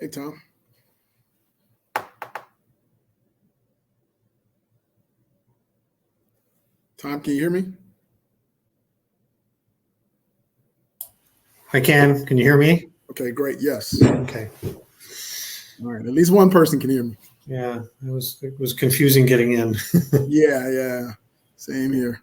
Hey, Tom. Tom, can you hear me? I can. Can you hear me? Okay, great. Yes. Okay. All right. At least one person can hear me. Yeah, it was confusing getting in. Yeah. Same here.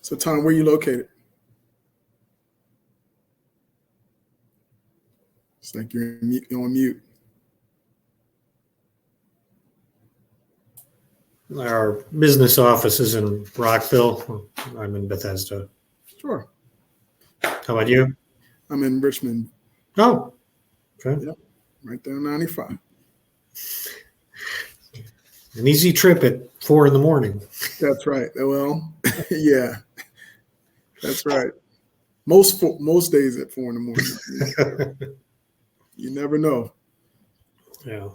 So, Tom, where are you located? It's like you're on mute. Our business office is in Rockville. I'm in Bethesda. Sure. How about you? I'm in Richmond. Oh, okay. Yep. Right there on 95. An easy trip at 4 a.m. That's right. Well, yeah, that's right. Most days at 4 a.m. You never know. Yeah.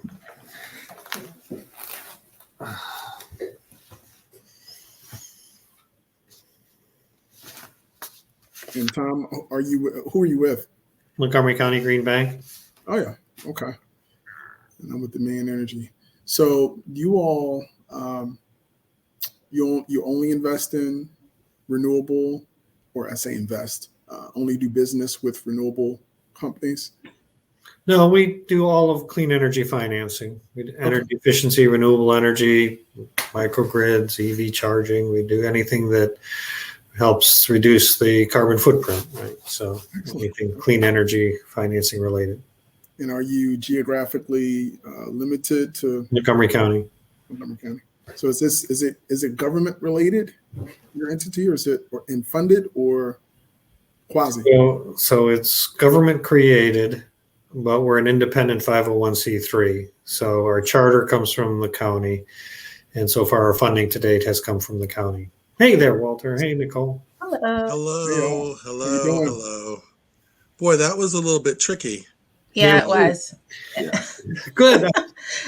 And Tom, who are you with? Montgomery County Green Bank. Oh yeah. Okay. And I'm with the Main Energy. So you all, you only invest in renewable, or I say invest, only do business with renewable companies? No, we do all of clean energy financing. We do energy efficiency, renewable energy, microgrids, EV charging. We do anything that helps reduce the carbon footprint, right? So anything clean energy financing related. And are you geographically limited to Montgomery County? Montgomery County. So is it government related, your entity, or is it funded or quasi? So it's government created, but we're an independent 501c3. So our charter comes from the county, and so far our funding to date has come from the county. Hey there, Walter. Hey, Nicole. Hello. Boy, that was a little bit tricky. Yeah, it was. Yeah. Good.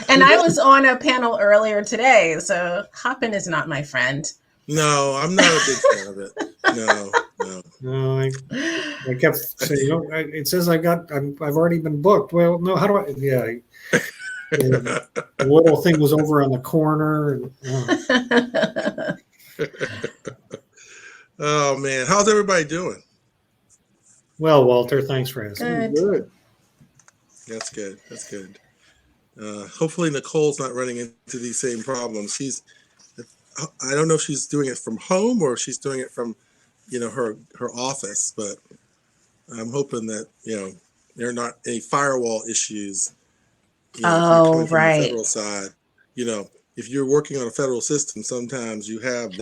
And I was on a panel earlier today, so hopping is not my friend. No, I'm not a big fan of it. No, I kept saying, it says I've already been booked. Well, no, how do I? Yeah. The little thing was over on the corner. Oh man, how's everybody doing? Well, Walter, thanks for asking. Good. That's good. Hopefully Nicole's not running into these same problems. I don't know if she's doing it from home or if she's doing it from, her office, but I'm hoping that, there are not any firewall issues. Oh, right. From the federal side, if you're working on a federal system, sometimes you have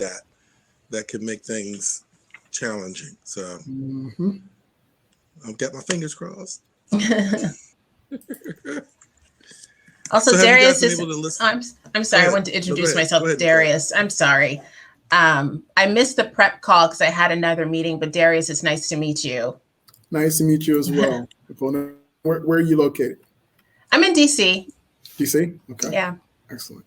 that can make things challenging. So I've got my fingers crossed. Also, so Darius is. I'm sorry. I want want to introduce myself. Darius. I'm sorry. I missed the prep call because I had another meeting. But Darius, it's nice to meet you. Nice to meet you as well. Where are you located? I'm in DC. DC. Okay. Yeah. Excellent.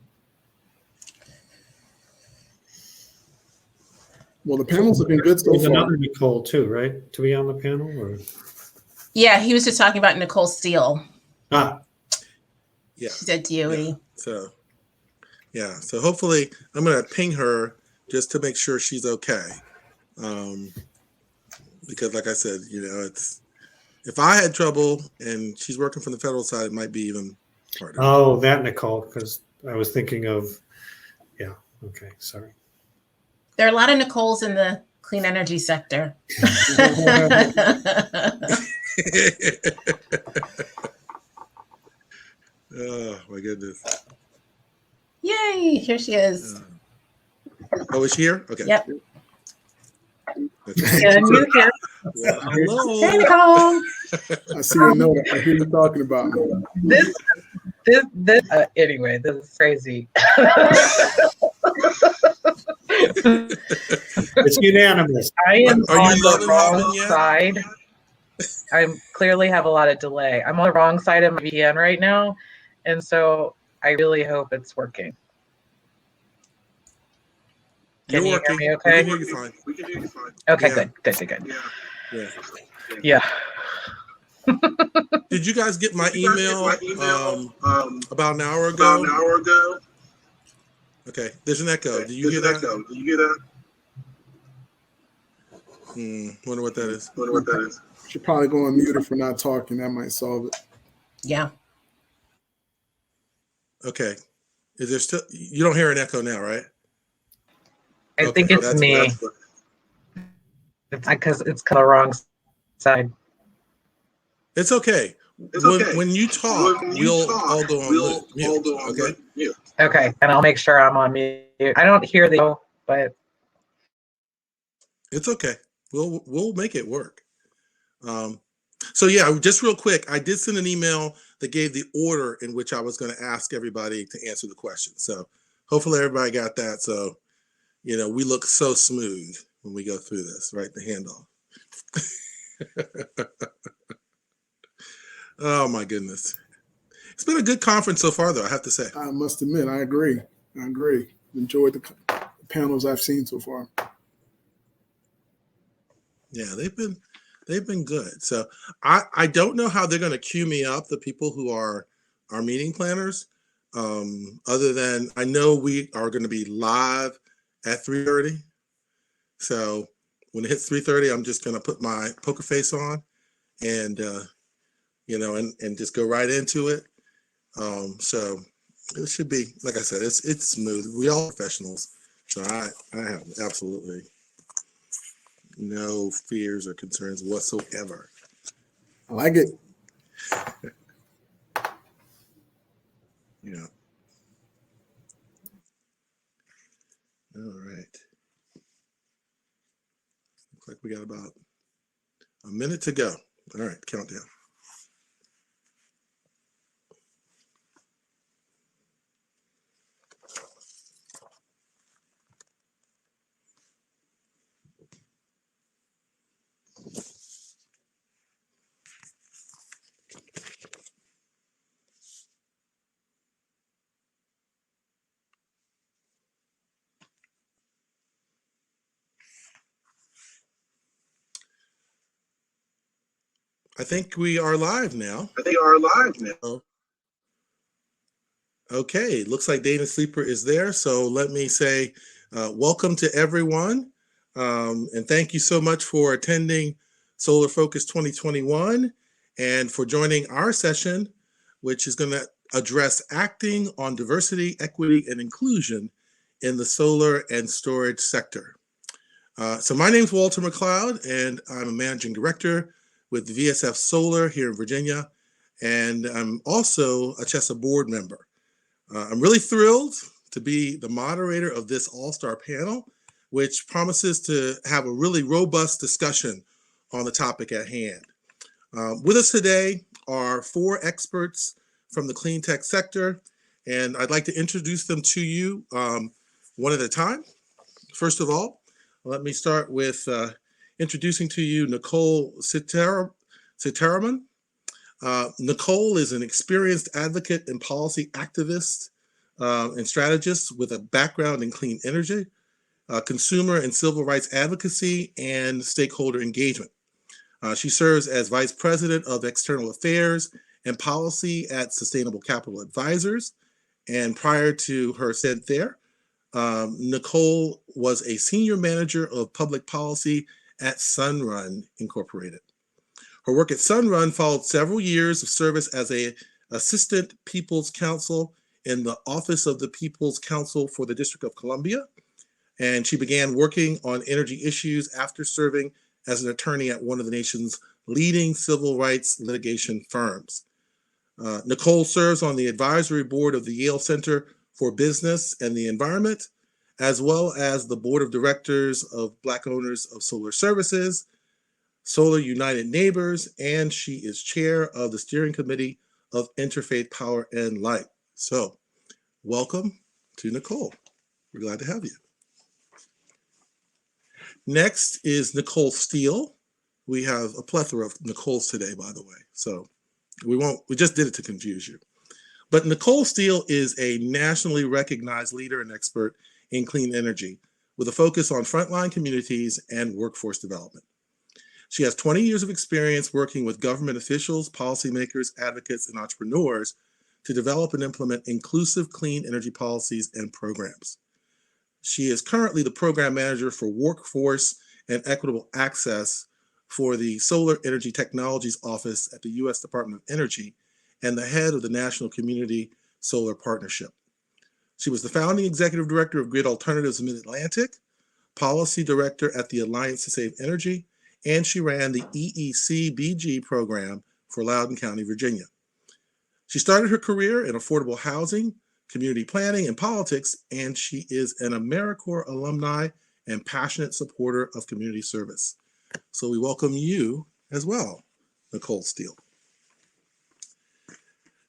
Well, the panels have been good so There's far. another Nicole too, right? To be on the panel, or? Yeah, he was just talking about Nicole Steele. Ah. Yeah. She's at DOE. Yeah. So hopefully I'm going to ping her just to make sure she's okay. Because like I said, it's, if I had trouble and she's working from the federal side, it might be even harder. Oh, that Nicole, because I was thinking of, yeah. Okay. Sorry. There are a lot of Nicoles in the clean energy sector. Oh my goodness. Yay, here she is. Oh, is she here? Okay. Yep. Okay. Yeah, you here. Well, hello. Hey, Nicole. I see your note. I hear you talking about me. Anyway, this is crazy. It's unanimous. I am Are you on the loving wrong having yet? side. I clearly have a lot of delay. I'm on the wrong side of my VPN right now, and so I really hope it's working. You're Can you working. hear me We okay? can hear you fine. Okay, Yeah. good. Yeah. Yeah. Did you guys get my email about an hour ago? Okay. There's an echo. Do you hear that? Wonder what that is. Should probably go on mute if we're not talking. That might solve it. Yeah. Okay. Is there still? You don't hear an echo now, right? I think it's that's me. good. It's because it's the wrong side. It's okay. When you talk, we'll all go on mute. Okay. Okay, and I'll make sure I'm on mute. I don't hear the, but It's okay. We'll make it work. So yeah, just real quick, I did send an email that gave the order in which I was going to ask everybody to answer the question. So hopefully everybody got that. So, we look so smooth when we go through this, right? The handoff. Oh my goodness. It's been a good conference so far, though, I have to say. I must admit, I agree. Enjoyed the panels I've seen so far. Yeah, they've been good. So I don't know how they're going to queue me up, the people who are our meeting planners. Other than I know we are going to be live at 3:30. So when it hits 3:30, I'm just going to put my poker face on and and just go right into it. So it should be, like I said, it's smooth. We all professionals, so I have absolutely no fears or concerns whatsoever. I like it. Yeah. All right. Looks like we got about a minute to go. All right, countdown. I think we are live now. Okay, looks like Dana Sleeper is there. So let me say welcome to everyone. And thank you so much for attending Solar Focus 2021 and for joining our session, which is going to address acting on diversity, equity, and inclusion in the solar and storage sector. So my name is Walter McLeod, and I'm a managing director with VSF Solar here in Virginia. And I'm also a CHESSA board member. I'm really thrilled to be the moderator of this all-star panel, which promises to have a really robust discussion on the topic at hand. With us today are 4 experts from the clean tech sector, and I'd like to introduce them to you one at a time. First of all, let me start with introducing to you Nicole Sitaraman. Nicole is an experienced advocate and policy activist and strategist with a background in clean energy, consumer and civil rights advocacy, and stakeholder engagement. She serves as Vice President of External Affairs and Policy at Sustainable Capital Advisors. And prior to her stint there, Nicole was a Senior Manager of Public Policy at Sunrun Incorporated. Her work at Sunrun followed several years of service as an Assistant People's Counsel in the Office of the People's Counsel for the District of Columbia. And she began working on energy issues after serving as an attorney at one of the nation's leading civil rights litigation firms. Nicole serves on the advisory board of the Yale Center for Business and the Environment, as well as the board of directors of Black Owners of Solar Services, Solar United Neighbors, and she is chair of the steering committee of Interfaith Power and Light. So welcome to Nicole. We're glad to have you. Next is Nicole Steele. We have a plethora of Nicoles today, by the way. So we just did it to confuse you. But Nicole Steele is a nationally recognized leader and expert in clean energy with a focus on frontline communities and workforce development. She has 20 years of experience working with government officials, policymakers, advocates, and entrepreneurs to develop and implement inclusive clean energy policies and programs. She is currently the program manager for workforce and equitable access for the Solar Energy Technologies Office at the U.S. Department of Energy and the head of the National Community Solar Partnership. She was the founding executive director of Grid Alternatives Mid-Atlantic, policy director at the Alliance to Save Energy, and she ran the EEC-BG program for Loudoun County, Virginia. She started her career in affordable housing, community planning, and politics, and she is an AmeriCorps alumni and passionate supporter of community service. So we welcome you as well, Nicole Steele.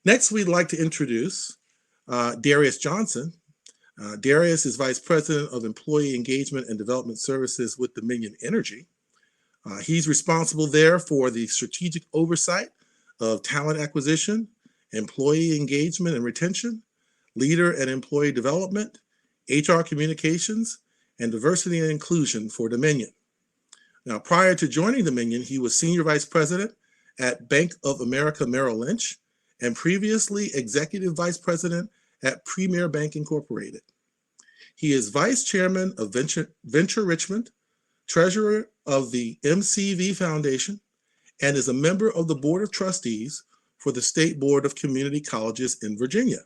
Next, we'd like to introduce Darius Johnson. Darius is Vice President of Employee Engagement and Development Services with Dominion Energy. He's responsible there for the strategic oversight of talent acquisition, employee engagement and retention, leader and employee development, HR communications, and diversity and inclusion for Dominion. Now, prior to joining Dominion, he was Senior Vice President at Bank of America Merrill Lynch and previously Executive Vice President at Premier Bank Incorporated. He is Vice Chairman of Venture Richmond, Treasurer of the MCV Foundation, and is a member of the Board of Trustees for the State Board of Community Colleges in Virginia.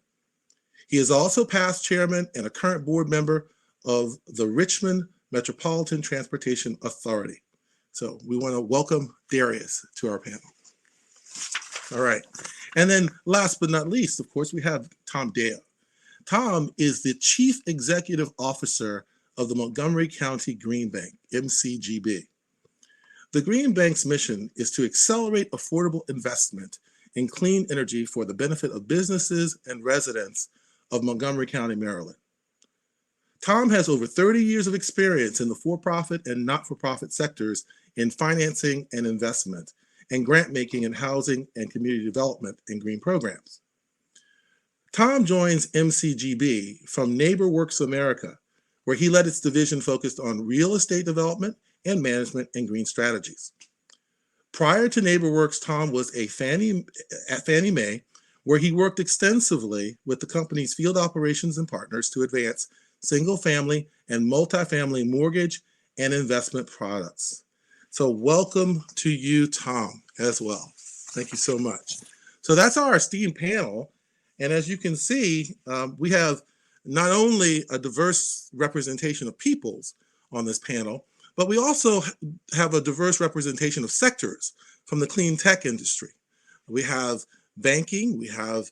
He is also past chairman and a current board member of the Richmond Metropolitan Transportation Authority. So we want to welcome Darius to our panel. All right. And then last but not least, of course, we have Tom Deyo. Tom is the Chief Executive Officer of the Montgomery County Green Bank, MCGB. The Green Bank's mission is to accelerate affordable investment in clean energy for the benefit of businesses and residents of Montgomery County, Maryland. Tom has over 30 years of experience in the for-profit and not-for-profit sectors in financing and investment and grant making in housing and community development and green programs. Tom joins MCGB from NeighborWorks America, where he led its division focused on real estate development and management and green strategies. Prior to NeighborWorks, Tom was at Fannie Mae, where he worked extensively with the company's field operations and partners to advance single-family and multifamily mortgage and investment products. So welcome to you, Tom, as well. Thank you so much. So that's our esteemed panel. And as you can see, we have not only a diverse representation of peoples on this panel, but we also have a diverse representation of sectors from the clean tech industry. We have banking, we have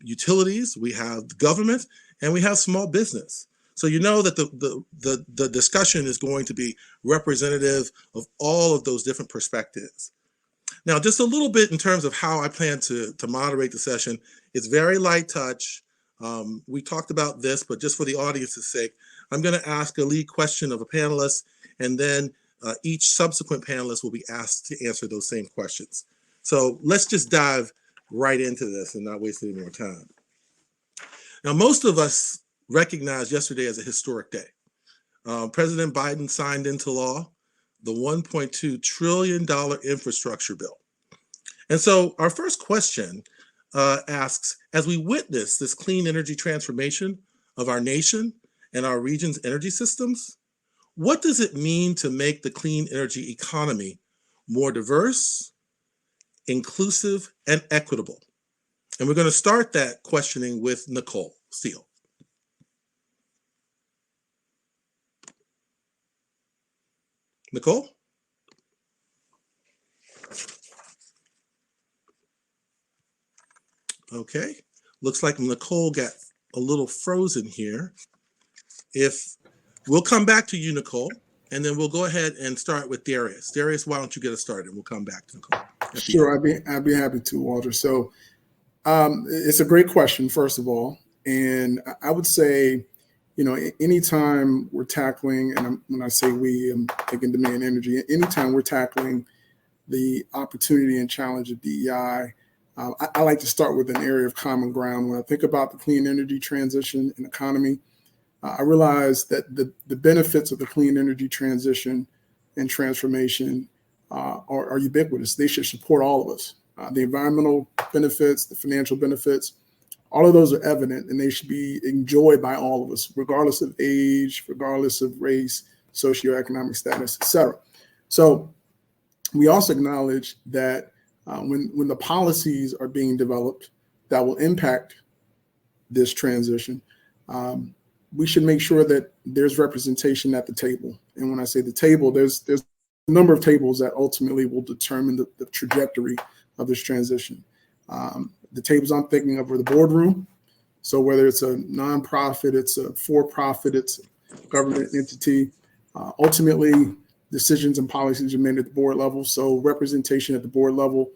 utilities, we have government, and we have small business. So you know that the discussion is going to be representative of all of those different perspectives. Now, just a little bit in terms of how I plan to moderate the session. It's very light touch. We talked about this, but just for the audience's sake, I'm going to ask a lead question of a panelist, and then each subsequent panelist will be asked to answer those same questions. So let's just dive right into this and not waste any more time. Now, most of us recognized yesterday as a historic day. President Biden signed into law the $1.2 trillion infrastructure bill. And so our first question asks, as we witness this clean energy transformation of our nation and our region's energy systems, what does it mean to make the clean energy economy more diverse, inclusive, and equitable? And we're going to start that questioning with Nicole Steele. Nicole? Okay, looks like Nicole got a little frozen here. If we'll come back to you, Nicole, and then we'll go ahead and start with Darius. Darius, why don't you get us started? We'll come back to Nicole. Sure, I'd be happy to, Walter. So it's a great question, first of all. And I would say anytime we're tackling, and when I say we, I'm thinking demand energy, anytime we're tackling the opportunity and challenge of DEI, I like to start with an area of common ground. When I think about the clean energy transition and economy, I realize that the benefits of the clean energy transition and transformation are ubiquitous. They should support all of us. The environmental benefits, the financial benefits, all of those are evident, and they should be enjoyed by all of us, regardless of age, regardless of race, socioeconomic status, et cetera. So we also acknowledge that when the policies are being developed that will impact this transition, we should make sure that there's representation at the table. And when I say the table, there's a number of tables that ultimately will determine the trajectory of this transition. The tables I'm thinking of are the boardroom. So whether it's a nonprofit, it's a for-profit, it's a government entity, ultimately decisions and policies are made at the board level. So representation at the board level,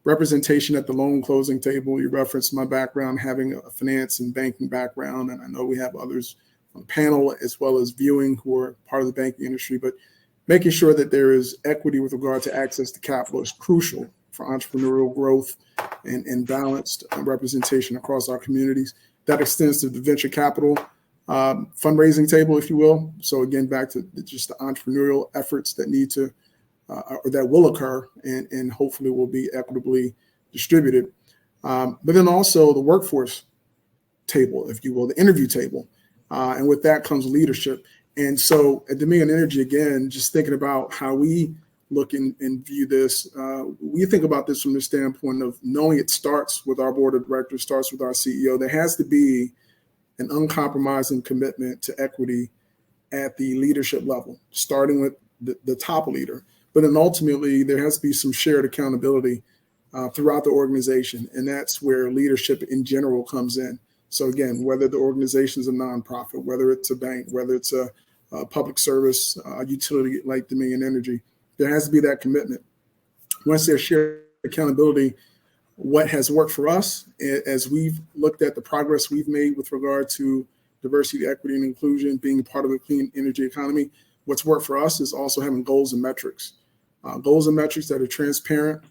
representation at the loan closing table. You referenced my background, having a finance and banking background, and I know we have others on the panel as well as viewing who are part of the banking industry, but making sure that there is equity with regard to access to capital is crucial for entrepreneurial growth and balanced representation across our communities. That extends to the venture capital fundraising table, if you will. So again, back to just the entrepreneurial efforts that need to, or that will occur and hopefully will be equitably distributed. But then also the workforce table, if you will, the interview table. And with that comes leadership. And so at Dominion Energy, again, just thinking about how we look and view this, we think about this from the standpoint of knowing it starts with our board of directors, starts with our CEO. There has to be an uncompromising commitment to equity at the leadership level, starting with the top leader. But then ultimately, there has to be some shared accountability throughout the organization. And that's where leadership in general comes in. So again, whether the organization is a nonprofit, whether it's a bank, whether it's a public service, utility like Dominion Energy, there has to be that commitment. Once there's shared accountability, what has worked for us as we've looked at the progress we've made with regard to diversity, equity, and inclusion, being part of a clean energy economy, what's worked for us is also having goals and metrics. Goals and metrics that are transparent,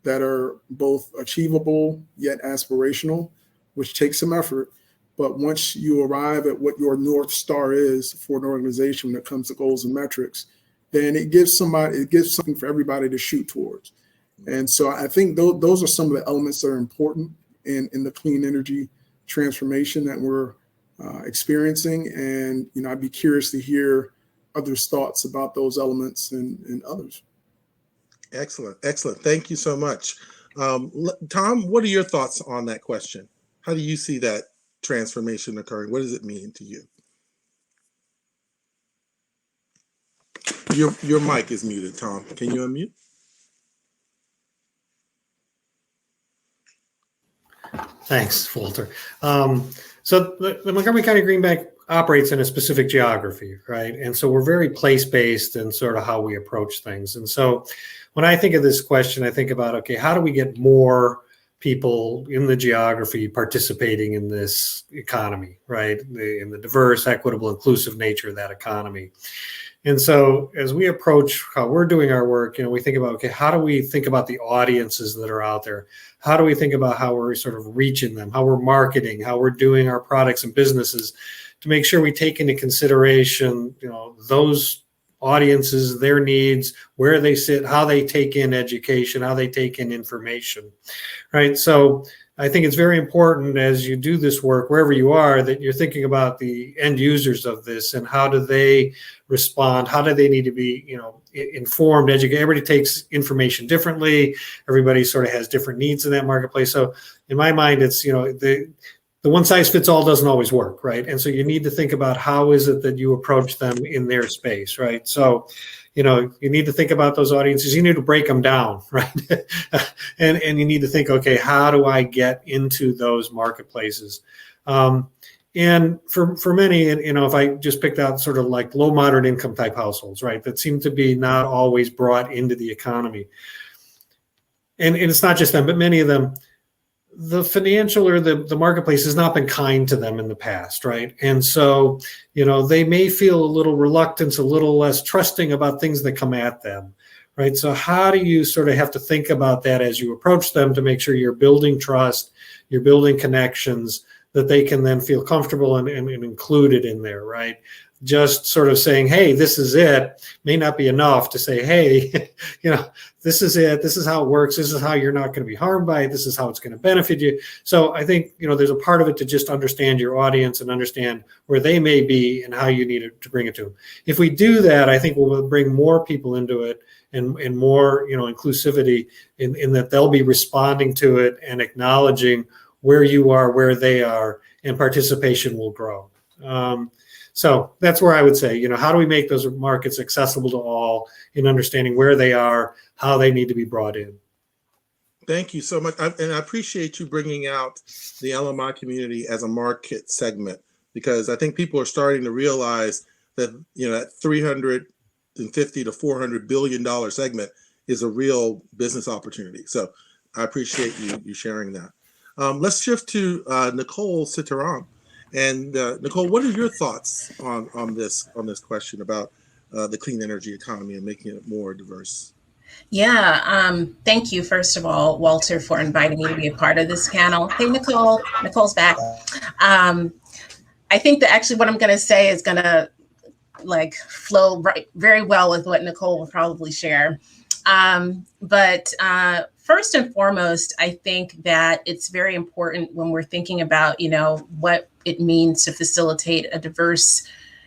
that are both achievable yet aspirational, which takes some effort. But once you arrive at what your North Star is for an organization when it comes to goals and metrics, then it gives something for everybody to shoot towards. And so I think those are some of the elements that are important in the clean energy transformation that we're experiencing. And, I'd be curious to hear others' thoughts about those elements and others. Excellent. Thank you so much. Tom, what are your thoughts on that question? How do you see that transformation occurring? What does it mean to you? Your mic is muted, Tom. Can you unmute? Thanks, Walter. So the Montgomery County Green Bank operates in a specific geography, right? And so we're very place-based in sort of how we approach things. And so when I think of this question, I think about, okay, how do we get more people in the geography participating in this economy, right? In the diverse, equitable, inclusive nature of that economy. And so as we approach how we're doing our work, we think about, okay, how do we think about the audiences that are out there? How do we think about how we're sort of reaching them, how we're marketing, how we're doing our products and businesses to make sure we take into consideration, those audiences, their needs, where they sit, how they take in education, how they take in information, right? So I think it's very important as you do this work, wherever you are, that you're thinking about the end users of this and how do they respond? How do they need to be, informed, educated? Everybody takes information differently. Everybody sort of has different needs in that marketplace. So in my mind, it's, the one size fits all doesn't always work, right? And so you need to think about how is it that you approach them in their space, right? So, you need to think about those audiences. You need to break them down, right? and you need to think, okay, how do I get into those marketplaces? And for many, if I just picked out sort of like low, moderate income type households, right, that seem to be not always brought into the economy. And it's not just them, but many of them, the financial or the marketplace has not been kind to them in the past, right? And so, they may feel a little reluctance, a little less trusting about things that come at them, right? So how do you sort of have to think about that as you approach them to make sure you're building trust, you're building connections that they can then feel comfortable and included in there, right? Just sort of saying, hey, this is it, may not be enough to say, hey, this is it, this is how it works, this is how you're not going to be harmed by it, this is how it's going to benefit you. So I think, there's a part of it to just understand your audience and understand where they may be and how you need to bring it to them. If we do that, I think we'll bring more people into it and more, inclusivity in that they'll be responding to it and acknowledging where you are, where they are, and participation will grow. So that's where I would say, how do we make those markets accessible to all in understanding where they are, how they need to be brought in? Thank you so much. And I appreciate you bringing out the LMI community as a market segment, because I think people are starting to realize that, that $350 to $400 billion segment is a real business opportunity. So I appreciate you sharing that. Let's shift to Nicole Citaram. And Nicole, what are your thoughts on this question about the clean energy economy and making it more diverse? Yeah, thank you, first of all, Walter, for inviting me to be a part of this panel. Hey, Nicole. Nicole's back. I think that actually what I'm going to say is going to flow very well with what Nicole will probably share. But first and foremost, I think that it's very important when we're thinking about, what it means to facilitate a diverse,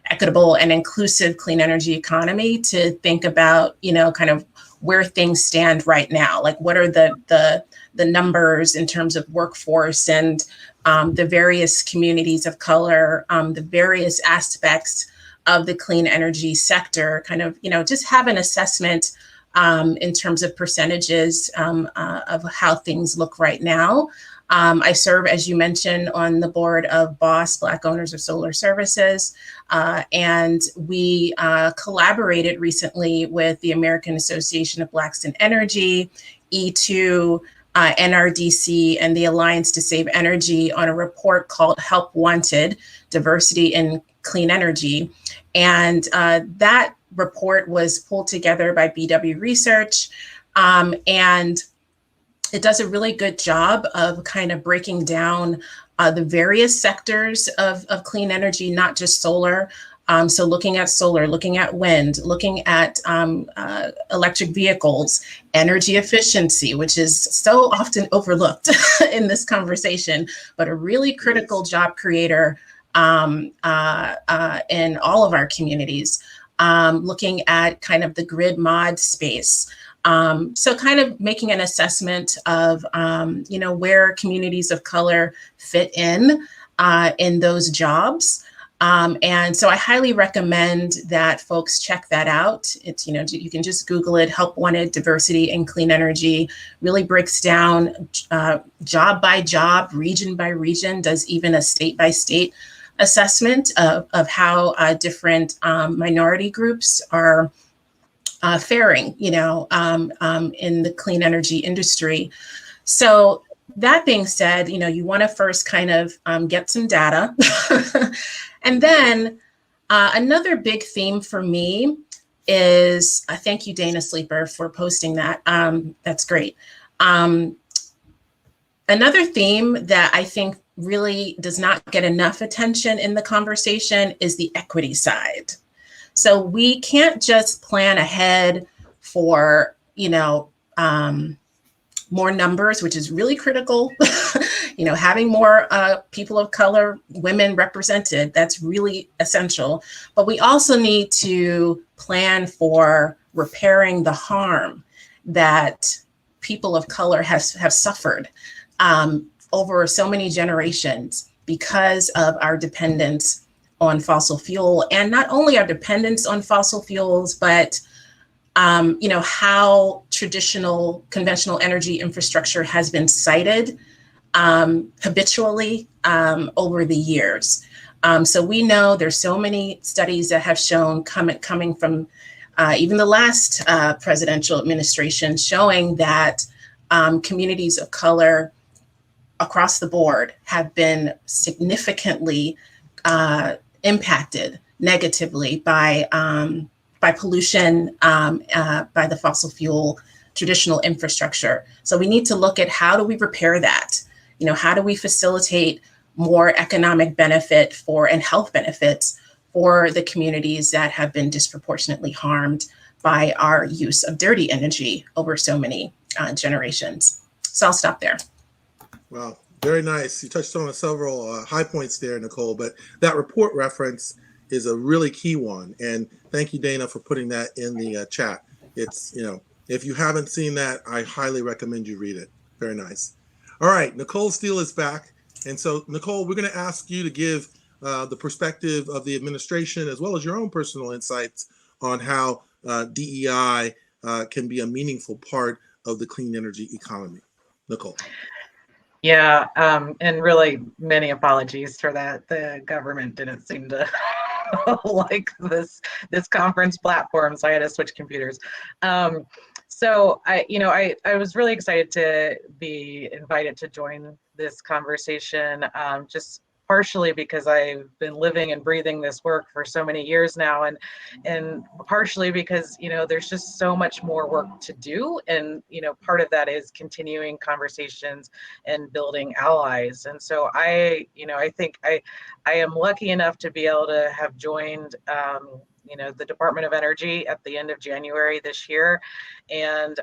equitable, and inclusive clean energy economy, to think about, kind of where things stand right now. Like, what are the numbers in terms of workforce and the various communities of color, the various aspects of the clean energy sector, kind of, just have an assessment in terms of percentages of how things look right now. I serve, as you mentioned, on the board of BOSS, Black Owners of Solar Services, and we collaborated recently with the American Association of Blacks in Energy, E2, NRDC, and the Alliance to Save Energy on a report called Help Wanted, Diversity in Clean Energy. And that report was pulled together by BW Research, and it does a really good job of kind of breaking down the various sectors of clean energy, not just solar. So looking at solar, looking at wind, looking at electric vehicles, energy efficiency, which is so often overlooked in this conversation, but a really critical job creator in all of our communities. Looking at kind of the grid mod space. So kind of making an assessment of, where communities of color fit in those jobs. And so I highly recommend that folks check that out. It's, you can just Google it, Help Wanted, Diversity in Clean Energy, really breaks down job by job, region by region, does even a state by state assessment of how different minority groups are faring, in the clean energy industry. So that being said, you want to first kind of get some data. And then another big theme for me is, thank you, Dana Sleeper, for posting that. That's great. Another theme that I think really does not get enough attention in the conversation is the equity side. So we can't just plan ahead for, more numbers, which is really critical, having more people of color, women represented, that's really essential. But we also need to plan for repairing the harm that people of color have suffered over so many generations because of our dependence on fossil fuel, and not only our dependence on fossil fuels, but how traditional conventional energy infrastructure has been cited habitually over the years. So we know there's so many studies that have shown coming from even the last presidential administration, showing that communities of color across the board have been significantly impacted negatively by pollution, by the fossil fuel traditional infrastructure. So we need to look at how do we repair that? You know, how do we facilitate more economic benefit for and health benefits for the communities that have been disproportionately harmed by our use of dirty energy over so many generations. So I'll stop there. Wow, very nice. You touched on several high points there, Nicole, but that report reference is a really key one. And thank you, Dana, for putting that in the chat. It's, you know, if you haven't seen that, I highly recommend you read it. Very nice. All right, Nicole Steele is back. And so, Nicole, we're going to ask you to give the perspective of the administration as well as your own personal insights on how DEI can be a meaningful part of the clean energy economy. Nicole. Yeah, and really many apologies for that. The government didn't seem to like this conference platform, so I had to switch computers. So I was really excited to be invited to join this conversation, just partially because I've been living and breathing this work for so many years now, and partially because, you know, there's just so much more work to do. And, you know, part of that is continuing conversations and building allies. And so I think I am lucky enough to be able to have joined, the Department of Energy at the end of January this year, and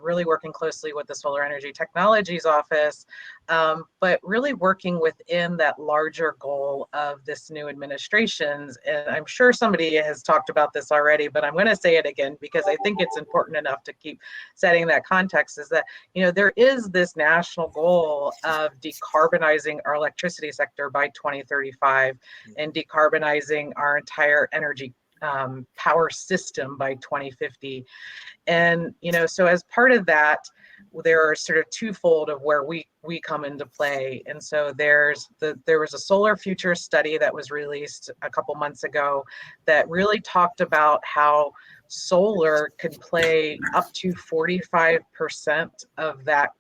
really working closely with the Solar Energy Technologies Office, but really working within that larger goal of this new administration's. And I'm sure somebody has talked about this already, but I'm going to say it again because I think it's important enough to keep setting that context, is that, you know, there is this national goal of decarbonizing our electricity sector by 2035 and decarbonizing our entire energy power system by 2050. And, you know, so as part of that, there are sort of twofold of where we come into play. And so there was a solar future study that was released a couple months ago that really talked about how solar could play up to 45% of that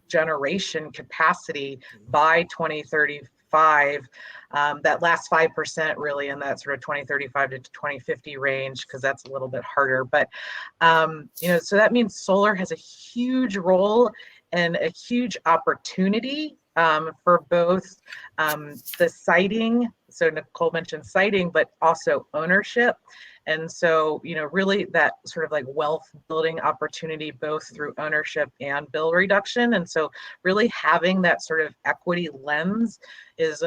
generation capacity by 2035. That last 5% really in that sort of 2035 to 2050 range, because that's a little bit harder. But, so that means solar has a huge role and a huge opportunity for both the siting. So Nicole mentioned siting, but also ownership. And so, you know, really that sort of like wealth building opportunity, both through ownership and bill reduction. And so really having that sort of equity lens is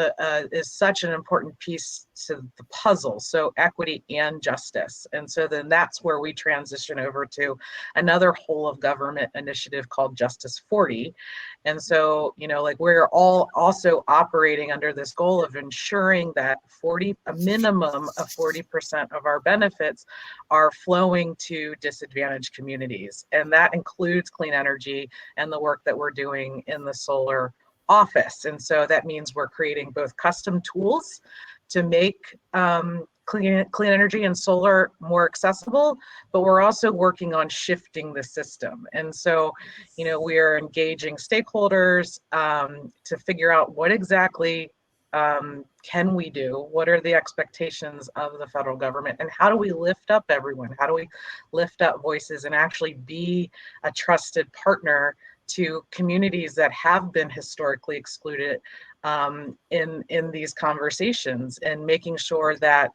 such an important piece to the puzzle. So equity and justice. And so then that's where we transition over to another whole of government initiative called Justice 40. And so, you know, like we're all also operating under this goal of ensuring that a minimum of 40% of our benefits are flowing to disadvantaged communities. And that includes clean energy and the work that we're doing in the solar office. And so that means we're creating both custom tools to make clean energy and solar more accessible, but we're also working on shifting the system. And so, you know, we are engaging stakeholders to figure out what exactly can we do? What are the expectations of the federal government? And how do we lift up everyone? How do we lift up voices and actually be a trusted partner to communities that have been historically excluded in these conversations, and making sure that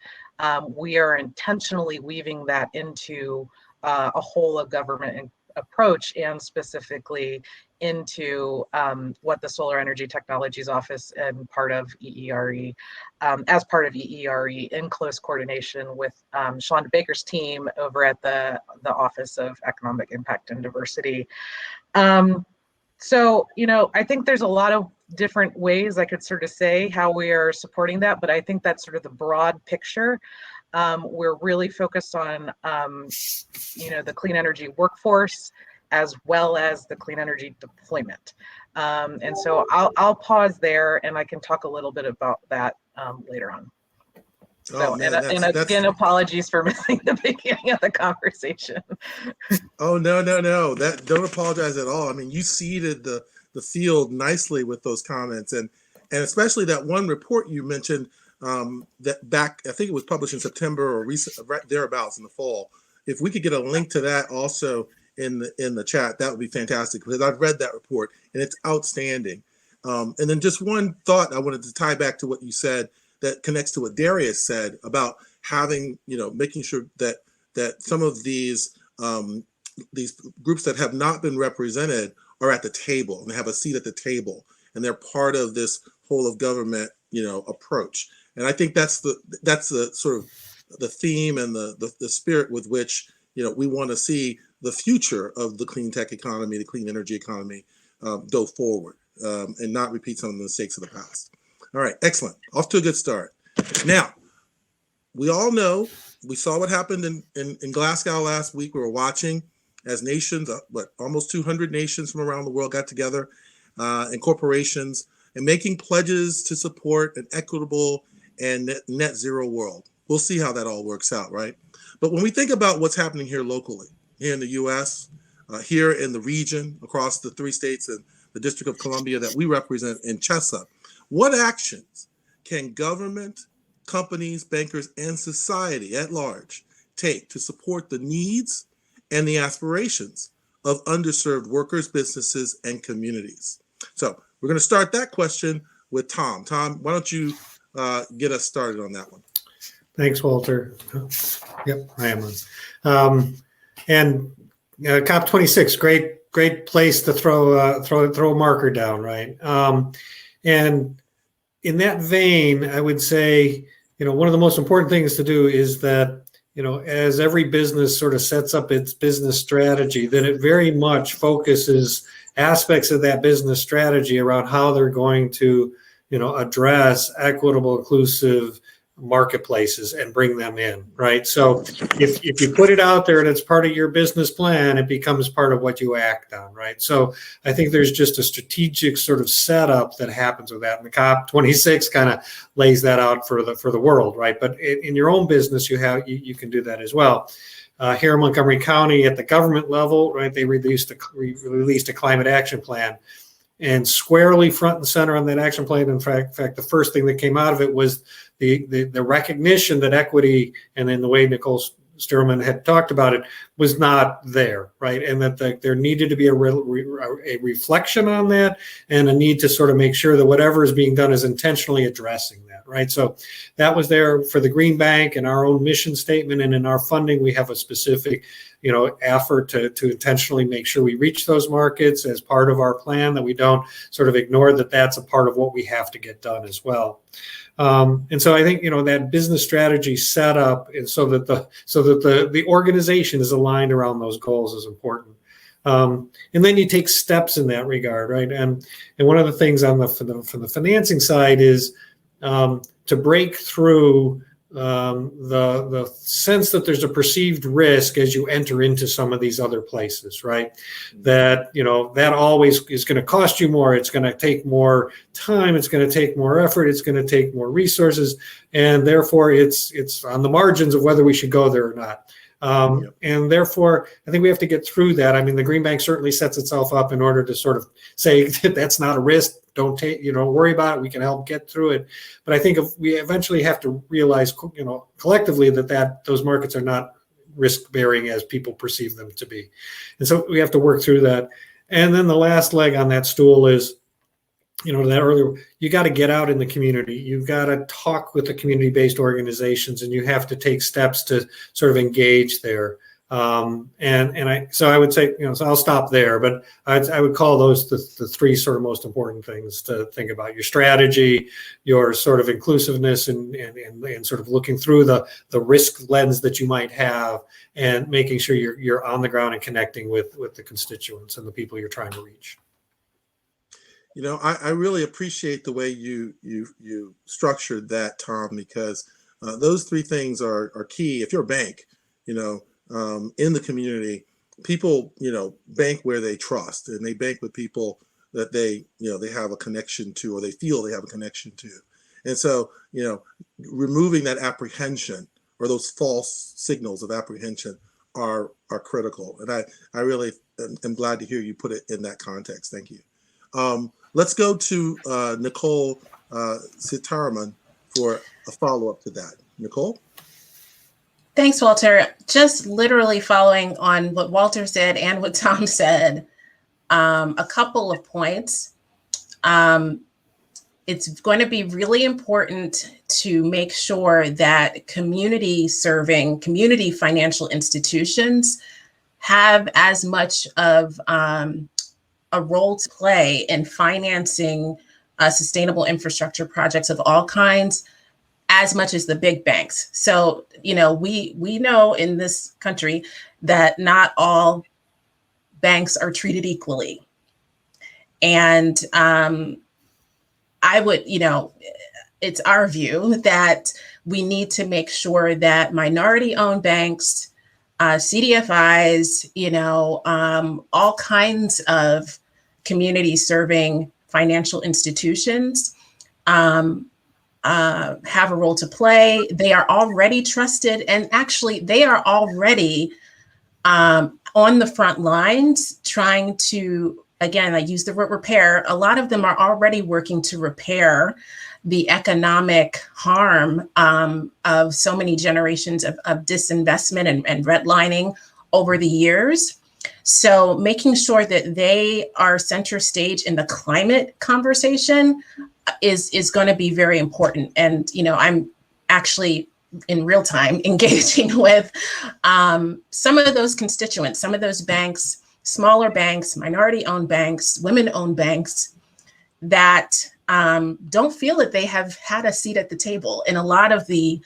we are intentionally weaving that into a whole of government approach, and specifically into what the Solar Energy Technologies Office and part of EERE, as part of EERE, in close coordination with Shonda Baker's team over at the Office of Economic Impact and Diversity. So, you know, I think there's a lot of different ways I could sort of say how we are supporting that, but I think that's sort of the broad picture. We're really focused on, the clean energy workforce as well as the clean energy deployment. And so I'll pause there, and I can talk a little bit about that later on. So, and again, apologies for missing the beginning of the conversation. Oh, no. Don't apologize at all. I mean, you seeded the the field nicely with those comments, and especially that one report you mentioned that back, I think it was published in September or recent, right thereabouts in the fall. If we could get a link to that also in the chat, that would be fantastic, because I've read that report and it's outstanding. And then just one thought I wanted to tie back to what you said that connects to what Darius said about having, making sure that some of these groups that have not been represented are at the table and they have a seat at the table and they're part of this whole of government, approach. And I think that's the sort of the theme and the spirit with which, we want to see the future of the clean tech economy, the clean energy economy go forward, and not repeat some of the mistakes of the past. All right, excellent. Off to a good start. Now, we all know, we saw what happened in Glasgow last week. We were watching as nations, almost 200 nations from around the world got together, and corporations, and making pledges to support an equitable and net zero world. We'll see how that all works out, right? But when we think about what's happening here locally, here in the U.S., here in the region, across the 3 states and the District of Columbia that we represent in CHESSA, what actions can government, companies, bankers, and society at large take to support the needs and the aspirations of underserved workers, businesses, and communities? So we're going to start that question with Tom. Tom, why don't you get us started on that one? Thanks, Walter. Yep, I am on. And COP26, great place to throw a marker down, right? And in that vein, I would say, one of the most important things to do is that, as every business sort of sets up its business strategy, that it very much focuses aspects of that business strategy around how they're going to, address equitable, inclusive marketplaces and bring them in, right? So if you put it out there and it's part of your business plan, it becomes part of what you act on, right? So I think there's just a strategic sort of setup that happens with that. And the COP26 kind of lays that out for the world, right? But in your own business, you can do that as well. Here in Montgomery County at the government level, right, they released a climate action plan. And squarely front and center on that action plan, in fact, the first thing that came out of it was the recognition that equity, and in the way Nicole Sturman had talked about it, was not there, right? And that there needed to be a reflection on that, and a need to sort of make sure that whatever is being done is intentionally addressing that, right? So that was there for the Green Bank and our own mission statement, and in our funding, we have a specific effort to intentionally make sure we reach those markets as part of our plan, that we don't sort of ignore that that's a part of what we have to get done as well. And so I think, that business strategy set up so that the organization is aligned around those goals is important. And then you take steps in that regard, right? And one of the things from the financing side is to break through the sense that there's a perceived risk as you enter into some of these other places, right? That, that always is going to cost you more. It's going to take more time. It's going to take more effort. It's going to take more resources. And therefore it's on the margins of whether we should go there or not. And therefore, I think we have to get through that. I mean, the Green Bank certainly sets itself up in order to sort of say that that's not a risk. Don't worry about it. We can help get through it. But I think if we eventually have to realize, collectively that those markets are not risk bearing as people perceive them to be. And so we have to work through that. And then the last leg on that stool is, that earlier, you got to get out in the community. You've got to talk with the community-based organizations, and you have to take steps to sort of engage there. So I would say, so I'll stop there, but I would call those the 3 sort of most important things to think about: your strategy, your sort of inclusiveness, and sort of looking through the risk lens that you might have, and making sure you're on the ground and connecting with the constituents and the people you're trying to reach. I really appreciate the way you structured that, Tom, because those 3 things are key. If you're a bank, in the community, people, bank where they trust, and they bank with people that they have a connection to, or they feel they have a connection to. And so, removing that apprehension or those false signals of apprehension are critical. And I really am glad to hear you put it in that context. Thank you. Let's go to Nicole Sitaraman for a follow-up to that. Nicole? Thanks, Walter. Just literally following on what Walter said and what Tom said, a couple of points. It's going to be really important to make sure that community financial institutions have as much of a role to play in financing sustainable infrastructure projects of all kinds, as much as the big banks. So, we know in this country that not all banks are treated equally. And I would, it's our view that we need to make sure that minority-owned banks, CDFIs, all kinds of community-serving financial institutions have a role to play. They are already trusted, and actually, they are already on the front lines trying to, again, I use the word repair. A lot of them are already working to repair the economic harm of so many generations of disinvestment and redlining over the years. So making sure that they are center stage in the climate conversation is going to be very important. And, I'm actually in real time engaging with some of those constituents, some of those banks, smaller banks, minority-owned banks, women-owned banks that don't feel that they have had a seat at the table in a lot of the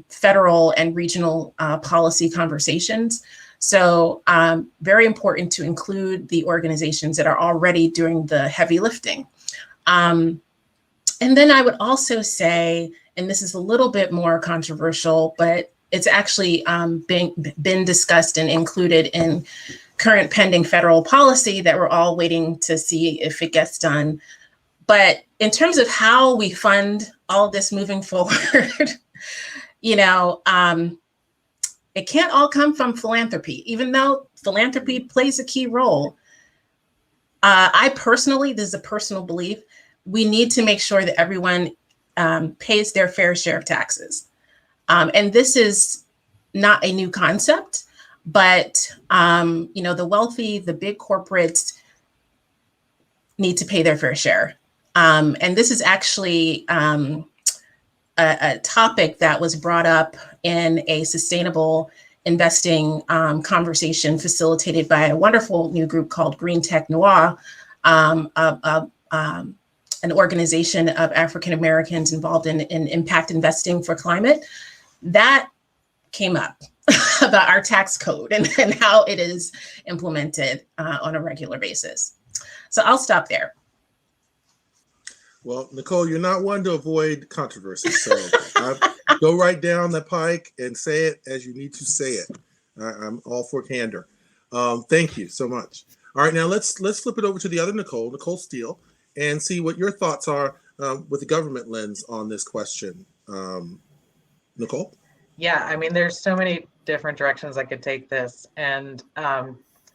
federal and regional policy conversations. So very important to include the organizations that are already doing the heavy lifting. And then I would also say, and this is a little bit more controversial, but it's actually been discussed and included in current pending federal policy that we're all waiting to see if it gets done. But in terms of how we fund all this moving forward, it can't all come from philanthropy, even though philanthropy plays a key role. I personally, this is a personal belief, we need to make sure that everyone pays their fair share of taxes. And this is not a new concept, but the wealthy, the big corporates need to pay their fair share. And this is actually a topic that was brought up in a sustainable investing conversation facilitated by a wonderful new group called Green Tech Noir, an organization of African Americans involved in impact investing for climate. That came up about our tax code and how it is implemented on a regular basis. So I'll stop there. Well, Nicole, you're not one to avoid controversy, so go right down the pike and say it as you need to say it. I'm all for candor. Thank you so much. All right, now let's flip it over to the other Nicole Steele, and see what your thoughts are with the government lens on this question. Nicole? Yeah, I mean, there's so many different directions I could take this, and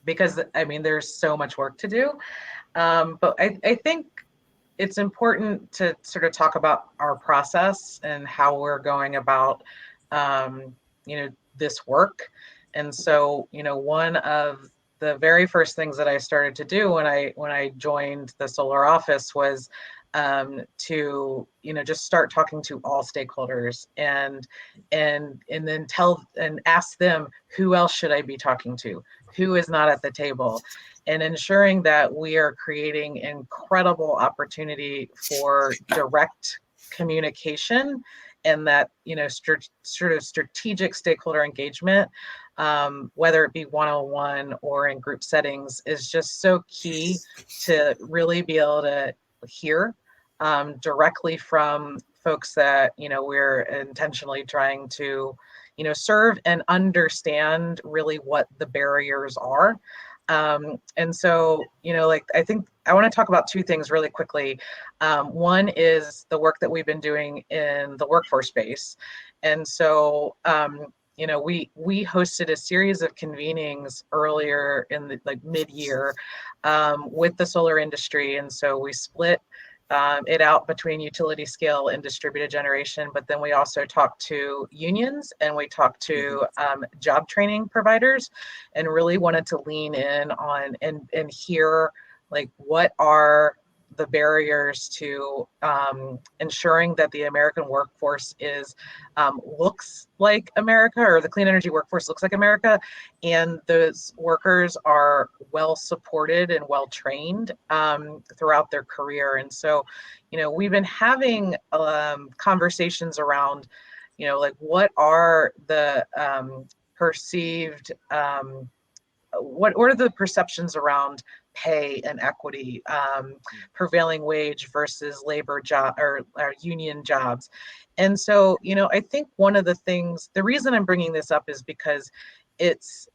because there's so much work to do. But I think it's important to sort of talk about our process and how we're going about, this work. And so, one of the very first things that I started to do when I joined the solar office was to just start talking to all stakeholders and then ask them, who else should I be talking to, who is not at the table, and ensuring that we are creating incredible opportunity for direct communication, and that sort of strategic stakeholder engagement, whether it be one-on-one or in group settings, is just so key to really be able to hear directly from folks that we're intentionally trying to serve, and understand really what the barriers are. And so I think I want to talk about two things really quickly. One is the work that we've been doing in the workforce space. And so we hosted a series of convenings earlier in the like mid-year with the solar industry, and so we split it out between utility scale and distributed generation, but then we also talked to unions and we talked to job training providers, and really wanted to lean in on and hear like what are the barriers to ensuring that the American workforce is looks like America, or the clean energy workforce looks like America, and those workers are well supported and well trained throughout their career. And so, we've been having conversations around, like what are the perceived what are the perceptions around pay and equity, prevailing wage versus labor job or union jobs. And so, I think one of the things, the reason I'm bringing this up is because it's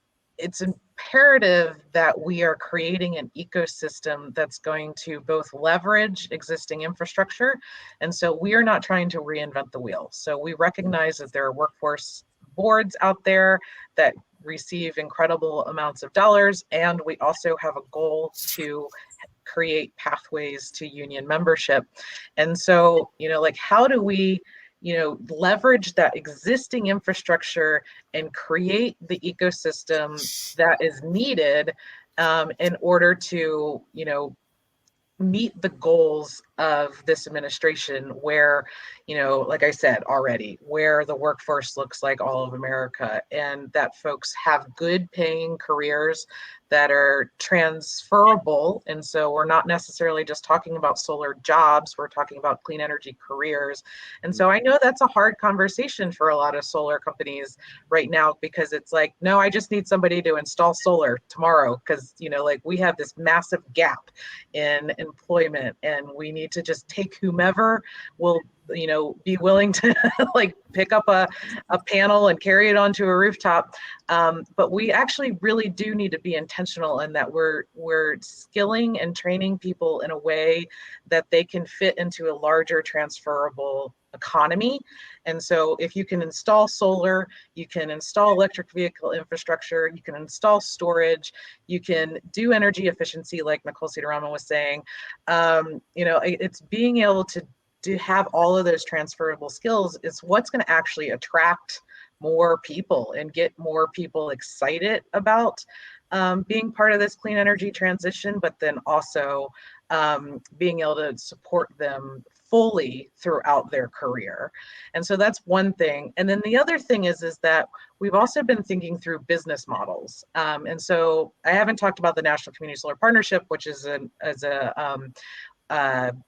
imperative that we are creating an ecosystem that's going to both leverage existing infrastructure. And so we are not trying to reinvent the wheel. So we recognize that there are workforce boards out there that receive incredible amounts of dollars, and we also have a goal to create pathways to union membership. And so, like how do we leverage that existing infrastructure and create the ecosystem that is needed in order to meet the goals of this administration, where, like I said already, where the workforce looks like all of America, and that folks have good paying careers that are transferable. And so we're not necessarily just talking about solar jobs, we're talking about clean energy careers. And so I know that's a hard conversation for a lot of solar companies right now, because it's like, no, I just need somebody to install solar tomorrow, because like we have this massive gap in employment, and we need to just take whomever will be willing to like pick up a panel and carry it onto a rooftop. But we actually really do need to be intentional in that we're skilling and training people in a way that they can fit into a larger transferable economy. And so if you can install solar, you can install electric vehicle infrastructure, you can install storage, you can do energy efficiency, like Nicole Cedarama was saying, it's being able to have all of those transferable skills is what's going to actually attract more people and get more people excited about being part of this clean energy transition, but then also being able to support them fully throughout their career. And so that's one thing. And then the other thing is that we've also been thinking through business models. And so I haven't talked about the National Community Solar Partnership, which is a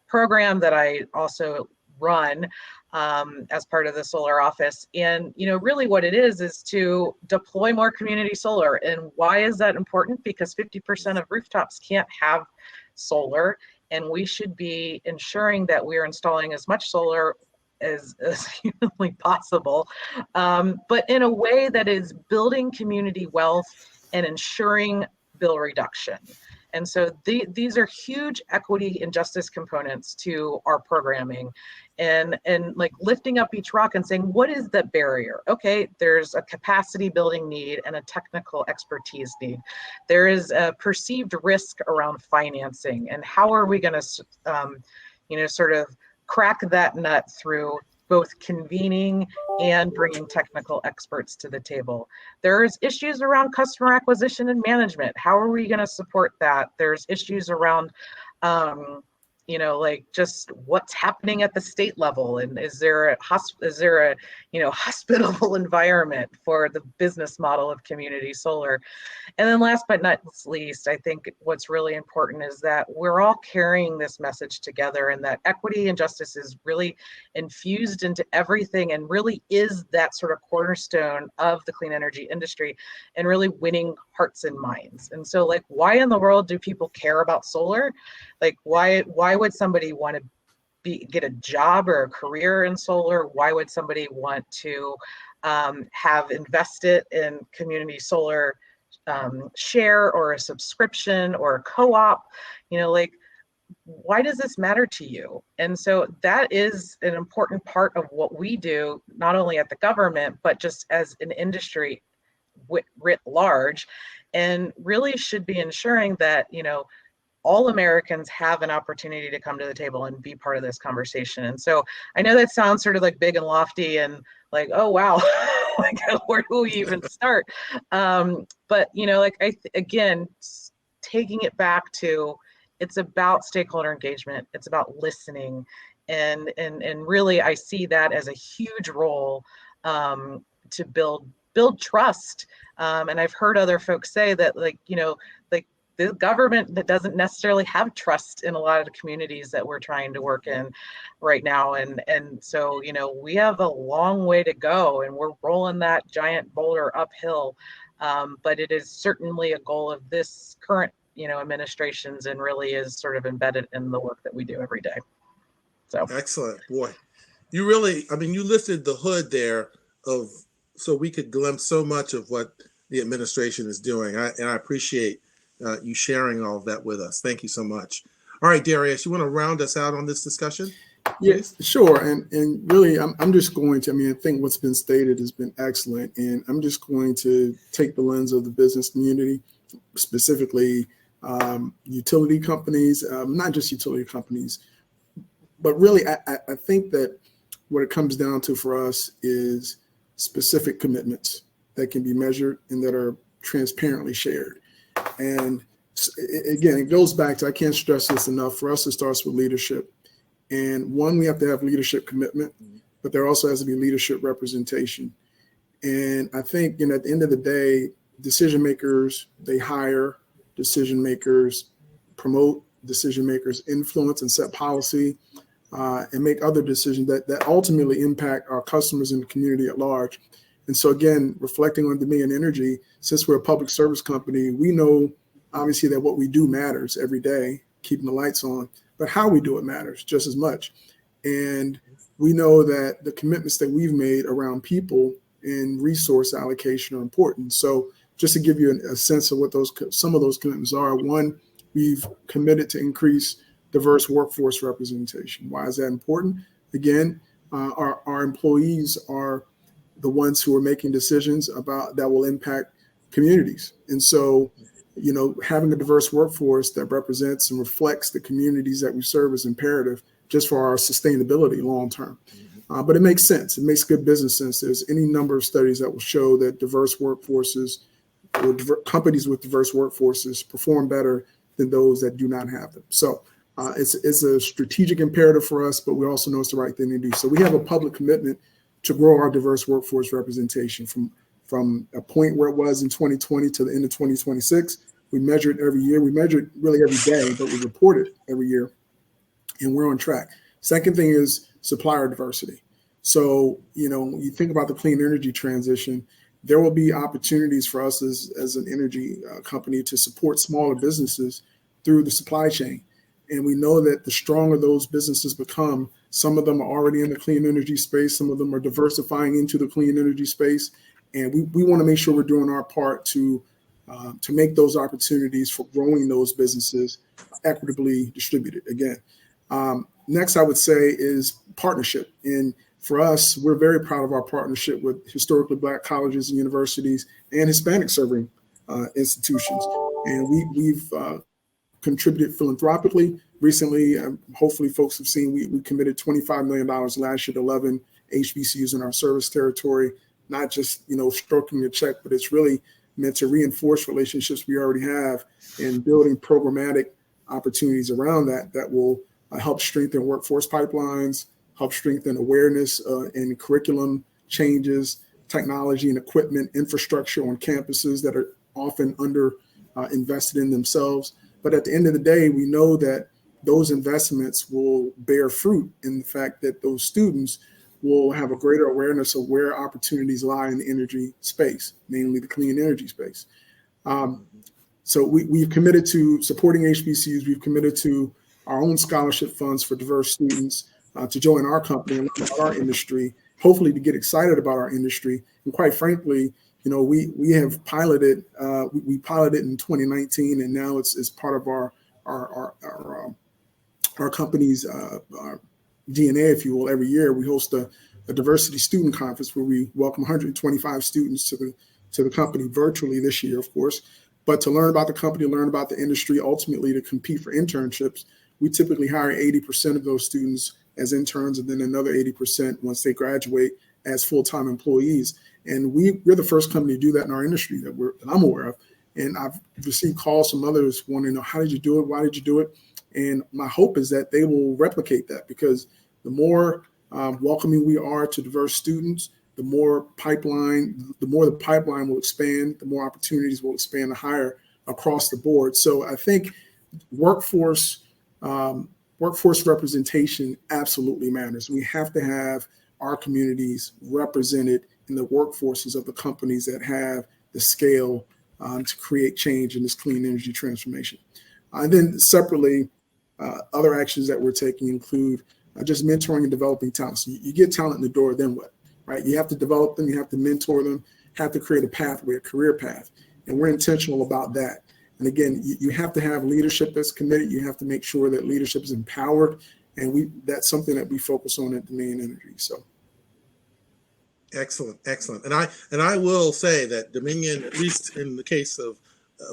program that I also run as part of the solar office. And really what it is to deploy more community solar. And why is that important? Because 50% of rooftops can't have solar, and we should be ensuring that we are installing as much solar as humanly possible, but in a way that is building community wealth and ensuring bill reduction. And so these are huge equity and justice components to our programming, and like lifting up each rock and saying, what is the barrier? Okay, there's a capacity building need and a technical expertise need. There is a perceived risk around financing, and how are we going to, sort of crack that nut through both convening and bringing technical experts to the table. There's issues around customer acquisition and management. How are we going to support that? There's issues around, like just what's happening at the state level, and is there a hospitable environment for the business model of community solar? And then last but not least, I think what's really important is that we're all carrying this message together, and that equity and justice is really infused into everything, and really is that sort of cornerstone of the clean energy industry, and really winning hearts and minds. And so like, why in the world do people care about solar? Like, why would somebody want to get a job or a career in solar? Why would somebody want to have invested in community solar share or a subscription or a co-op? Like why does this matter to you? And so that is an important part of what we do, not only at the government, but just as an industry writ large, and really should be ensuring that, all Americans have an opportunity to come to the table and be part of this conversation. And so I know that sounds sort of like big and lofty and like, oh, wow, like, where do we even start? But, again, taking it back to, it's about stakeholder engagement. It's about listening. And really, I see that as a huge role to build trust. And I've heard other folks say that, like the government that doesn't necessarily have trust in a lot of the communities that we're trying to work in right now. And so, we have a long way to go, and we're rolling that giant boulder uphill. But it is certainly a goal of this current, administrations, and really is sort of embedded in the work that we do every day. So excellent, boy. You really, you lifted the hood there so we could glimpse so much of what the administration is doing. I appreciate you sharing all of that with us. Thank you so much. All right, Darius, you want to round us out on this discussion? Yes, sure. And really, I'm just going to, I think what's been stated has been excellent. And I'm just going to take the lens of the business community, specifically utility companies, not just utility companies, but really, I think that what it comes down to for us is specific commitments that can be measured and that are transparently shared. And again, it goes back to, I can't stress this enough, for us it starts with leadership. And one, we have to have leadership commitment, but there also has to be leadership representation. And I think, at the end of the day, decision makers, they hire, decision makers promote, decision makers influence and set policy, and make other decisions that ultimately impact our customers and the community at large. And so again, reflecting on Dominion Energy, since we're a public service company, we know obviously that what we do matters every day, keeping the lights on, but how we do it matters just as much. And we know that the commitments that we've made around people and resource allocation are important. So just to give you a sense of what some of those commitments are, one, we've committed to increase diverse workforce representation. Why is that important? Again, our employees are the ones who are making decisions about that will impact communities. And so, having a diverse workforce that represents and reflects the communities that we serve is imperative just for our sustainability long term. But it makes sense. It makes good business sense. There's any number of studies that will show that diverse workforces or companies with diverse workforces perform better than those that do not have them. So it's a strategic imperative for us, but we also know it's the right thing to do. So we have a public commitment to grow our diverse workforce representation from a point where it was in 2020 to the end of 2026. We measure it every year. We measure it really every day, but we report it every year, and we're on track. Second thing is supplier diversity. So, when you think about the clean energy transition, there will be opportunities for us as an energy company to support smaller businesses through the supply chain. And we know that the stronger those businesses become, some of them are already in the clean energy space, some of them are diversifying into the clean energy space. And we want to make sure we're doing our part to make those opportunities for growing those businesses equitably distributed. Again, next I would say is partnership. And for us, we're very proud of our partnership with historically Black colleges and universities and Hispanic serving institutions. And we've contributed philanthropically. Recently, hopefully folks have seen, we committed $25 million last year to 11 HBCUs in our service territory, not just, stroking a check, but it's really meant to reinforce relationships we already have and building programmatic opportunities around that will help strengthen workforce pipelines, help strengthen awareness and curriculum changes, technology and equipment, infrastructure on campuses that are often under invested in themselves. But at the end of the day, we know that those investments will bear fruit in the fact that those students will have a greater awareness of where opportunities lie in the energy space, namely the clean energy space. So we've committed to supporting HBCUs. We've committed to our own scholarship funds for diverse students to join our company and learn about our industry, hopefully to get excited about our industry. And quite frankly, we have piloted, we piloted in 2019, and now it's part of our our company's our DNA, if you will. Every year we host a diversity student conference where we welcome 125 students to the company virtually this year, of course. But to learn about the company, learn about the industry, ultimately to compete for internships, we typically hire 80% of those students as interns, and then another 80% once they graduate as full-time employees. And we're the first company to do that in our industry that I'm aware of. And I've received calls from others wanting to know, how did you do it? Why did you do it? And my hope is that they will replicate that, because the more welcoming we are to diverse students, the more the pipeline will expand, the more opportunities will expand to hire across the board. So I think workforce representation absolutely matters. We have to have our communities represented in the workforces of the companies that have the scale to create change in this clean energy transformation. And then separately, other actions that we're taking include just mentoring and developing talent. So you get talent in the door, then what, right? You have to develop them, you have to mentor them, have to create a pathway, a career path. And we're intentional about that. And again, you have to have leadership that's committed. You have to make sure that leadership is empowered. And that's something that we focus on at Dominion Energy. So. Excellent. And I will say that Dominion, at least in the case of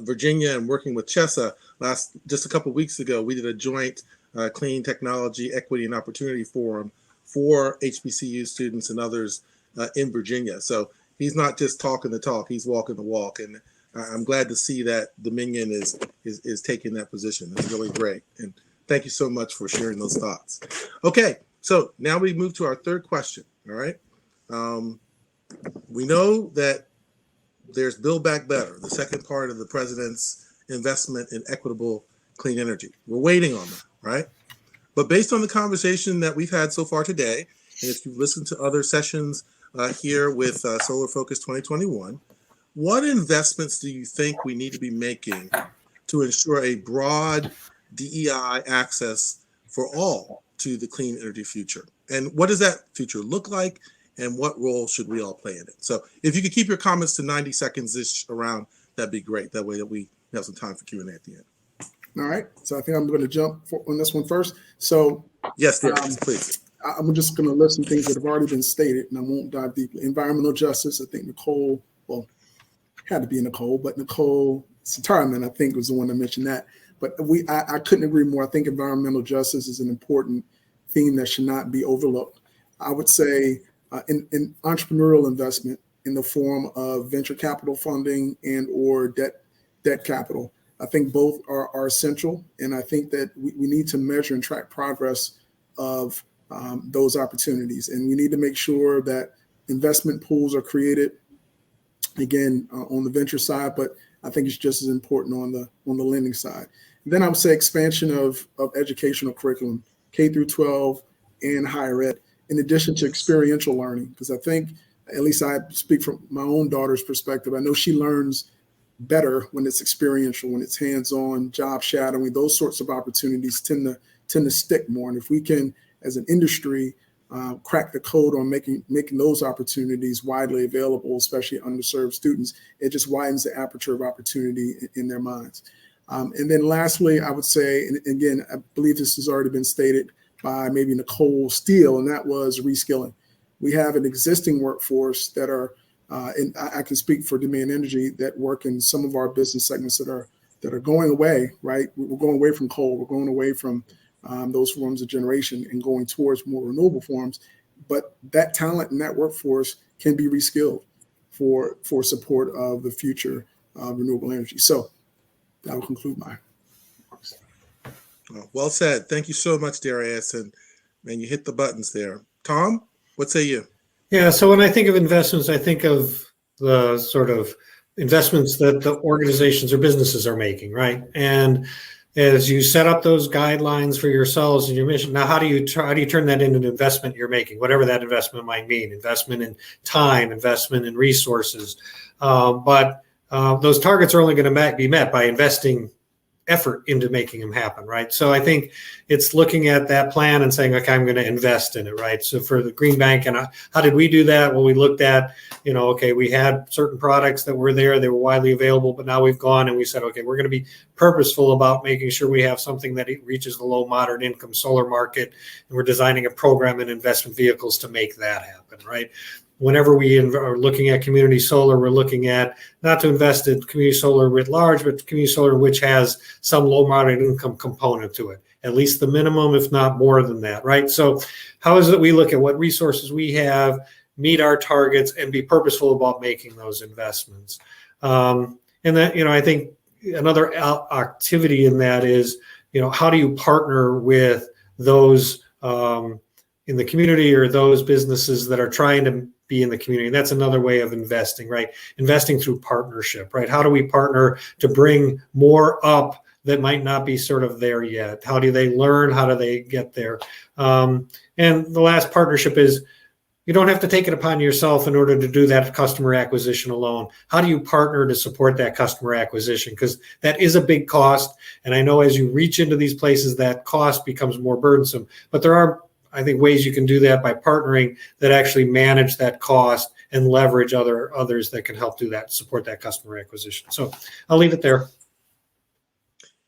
Virginia and working with CHESSA, just a couple of weeks ago, we did a joint Clean Technology, Equity, and Opportunity Forum for HBCU students and others in Virginia. So he's not just talking the talk, he's walking the walk. And I'm glad to see that Dominion is taking that position. It's really great. And thank you so much for sharing those thoughts. Okay, so now we move to our third question, all right? We know that there's Build Back Better, the second part of the president's investment in equitable clean energy. We're waiting on that, right? But based on the conversation that we've had so far today, and if you've listened to other sessions here with Solar Focus 2021, what investments do you think we need to be making to ensure a broad DEI access for all to the clean energy future? And what does that future look like? And what role should we all play in it? So if you could keep your comments to 90 seconds-ish around, that'd be great. That way that we have some time for Q&A at the end. All right. So I think I'm going to jump on this one first. So yes, please. I'm just going to list some things that have already been stated, and I won't dive deeply. Environmental justice. I think Nicole, had to be Nicole, but Nicole Sitarman, I think, was the one that mentioned that. But I couldn't agree more. I think environmental justice is an important theme that should not be overlooked. I would say in entrepreneurial investment in the form of venture capital funding and or debt capital. I think both are essential. And I think that we need to measure and track progress of those opportunities. And we need to make sure that investment pools are created, again, on the venture side, but I think it's just as important on the lending side. And then I would say expansion of educational curriculum, K through 12 and higher ed, in addition to experiential learning, because I think, at least I speak from my own daughter's perspective, I know she learns better when it's experiential, when it's hands-on, job shadowing. Those sorts of opportunities tend to stick more. And if we can, as an industry, crack the code on making those opportunities widely available, especially underserved students, it just widens the aperture of opportunity in their minds. And then lastly, I would say, and again, I believe this has already been stated by maybe Nicole Steele, and that was reskilling. We have an existing workforce that are, and I can speak for Dominion Energy, that work in some of our business segments that are going away, right? We're going away from coal. We're going away from those forms of generation and going towards more renewable forms. But that talent and that workforce can be reskilled for support of the future of renewable energy. So that will conclude my remarks. Well said. Thank you so much, Darius. And man, you hit the buttons there. Tom, what say you? Yeah, so when I think of investments, I think of the sort of investments that the organizations or businesses are making, right? And as you set up those guidelines for yourselves and your mission, now how do you turn that into an investment you're making, whatever that investment might mean, investment in time, investment in resources. But those targets are only going to be met by investing effort into making them happen, right? So I think it's looking at that plan and saying, okay, I'm going to invest in it, right? So for the Green Bank, and how did we do that? Well, we looked at, okay, we had certain products that were there, they were widely available, but now we've gone and we said, okay, we're going to be purposeful about making sure we have something that reaches the low moderate income solar market, and we're designing a program and investment vehicles to make that happen, right? Whenever we are looking at community solar, we're looking at not to invest in community solar writ large, but community solar which has some low moderate income component to it, at least the minimum, if not more than that, right? So how is it we look at what resources we have, meet our targets, and be purposeful about making those investments? And that, I think another activity in that is, how do you partner with those in the community or those businesses that are trying to be in the community? And that's another way of investing, right? Investing through partnership, right? How do we partner to bring more up that might not be sort of there yet? How do they learn? How do they get there? And the last partnership is, you don't have to take it upon yourself in order to do that customer acquisition alone. How do you partner to support that customer acquisition? Because that is a big cost. And I know as you reach into these places, that cost becomes more burdensome. But there are, I think, ways you can do that by partnering that actually manage that cost and leverage others that can help do that, support that customer acquisition. So I'll leave it there.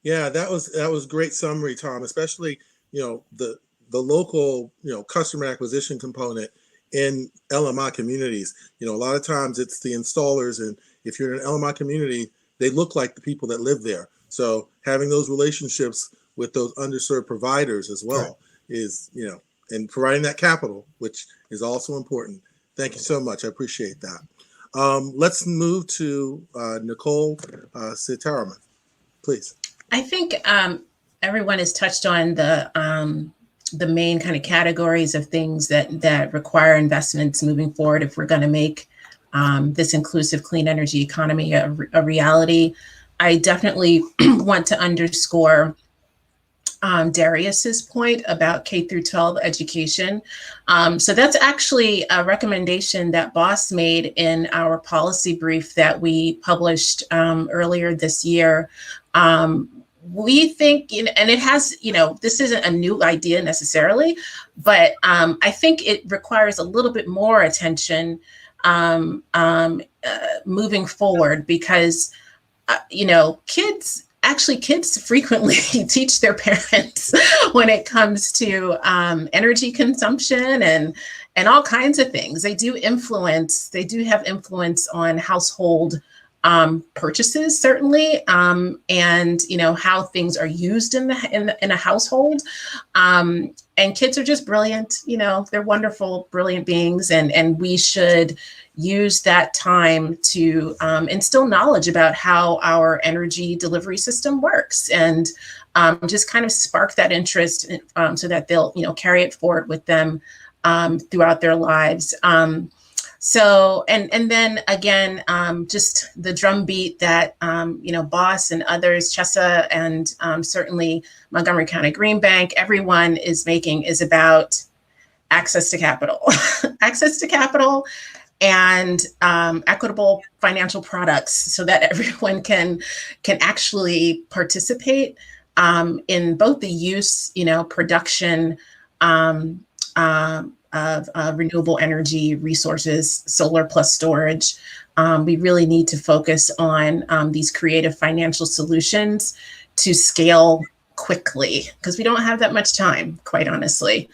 Yeah, that was great summary, Tom, especially, the local, customer acquisition component in LMI communities. A lot of times it's the installers, and if you're in an LMI community, they look like the people that live there. So having those relationships with those underserved providers as well is, and providing that capital, which is also important. Thank you so much. I appreciate that. Let's move to Nicole Sitaraman, please. I think everyone has touched on the main kind of categories of things that require investments moving forward if we're going to make this inclusive clean energy economy a reality. I definitely want to underscore Darius's point about K through 12 education. So that's actually a recommendation that BOSS made in our policy brief that we published earlier this year. We think, and it has, this isn't a new idea necessarily, but I think it requires a little bit more attention moving forward because, kids frequently teach their parents when it comes to energy consumption and all kinds of things. They do have influence on household purchases, certainly, and how things are used in a household. And kids are just brilliant. They're wonderful, brilliant beings, and we should use that time to instill knowledge about how our energy delivery system works, and just kind of spark that interest, so that they'll carry it forward with them throughout their lives. So, and then again, just the drumbeat that, BOSS and others, CHESSA, and certainly Montgomery County Green Bank, everyone is making is about access to capital, access to capital and equitable financial products so that everyone can actually participate in both the use, production, of renewable energy resources, solar plus storage. We really need to focus on these creative financial solutions to scale quickly because we don't have that much time, quite honestly.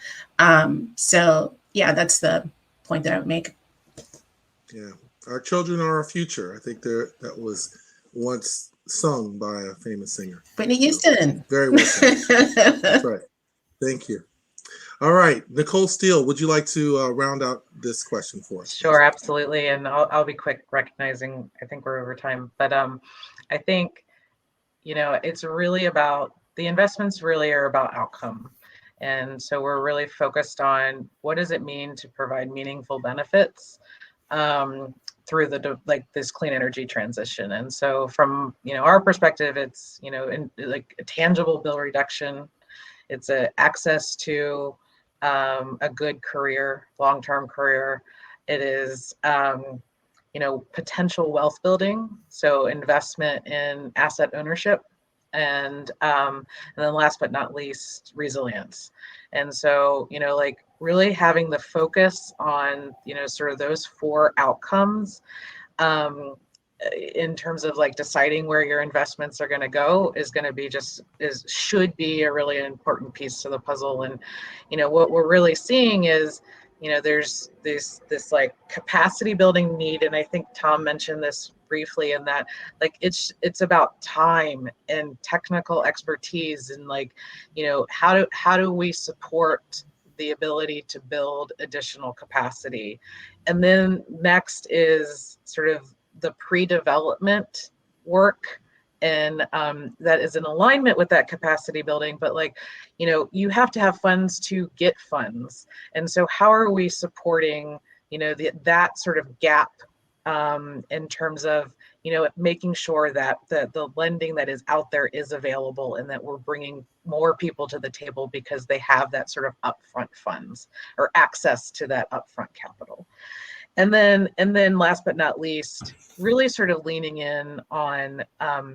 So yeah, that's the point that I would make. Yeah, our children are our future. I think that was once sung by a famous singer. Whitney Houston. So, very well said. That's right. Thank you. All right, Nicole Steele, would you like to round out this question for us? Sure, absolutely. And I'll be quick, recognizing I think we're over time. But I think, it's really about, the investments really are about outcome. And so we're really focused on what does it mean to provide meaningful benefits through this clean energy transition. And so from, our perspective, it's, like a tangible bill reduction. It's a access to a good career, long-term career. It is, potential wealth building. So investment in asset ownership, and then last but not least, resilience. And so, really having the focus on, sort of those four outcomes in terms of like deciding where your investments are going to go is going to be should be a really important piece to the puzzle. And what we're really seeing is there's this like capacity building need, and I think Tom mentioned this briefly, in that like it's about time and technical expertise, and like how do we support the ability to build additional capacity. And then next is sort of the pre-development work, and that is in alignment with that capacity building. But like you have to have funds to get funds, and so how are we supporting that sort of gap in terms of making sure that the lending that is out there is available, and that we're bringing more people to the table because they have that sort of upfront funds or access to that upfront capital. And then last but not least, really sort of leaning in on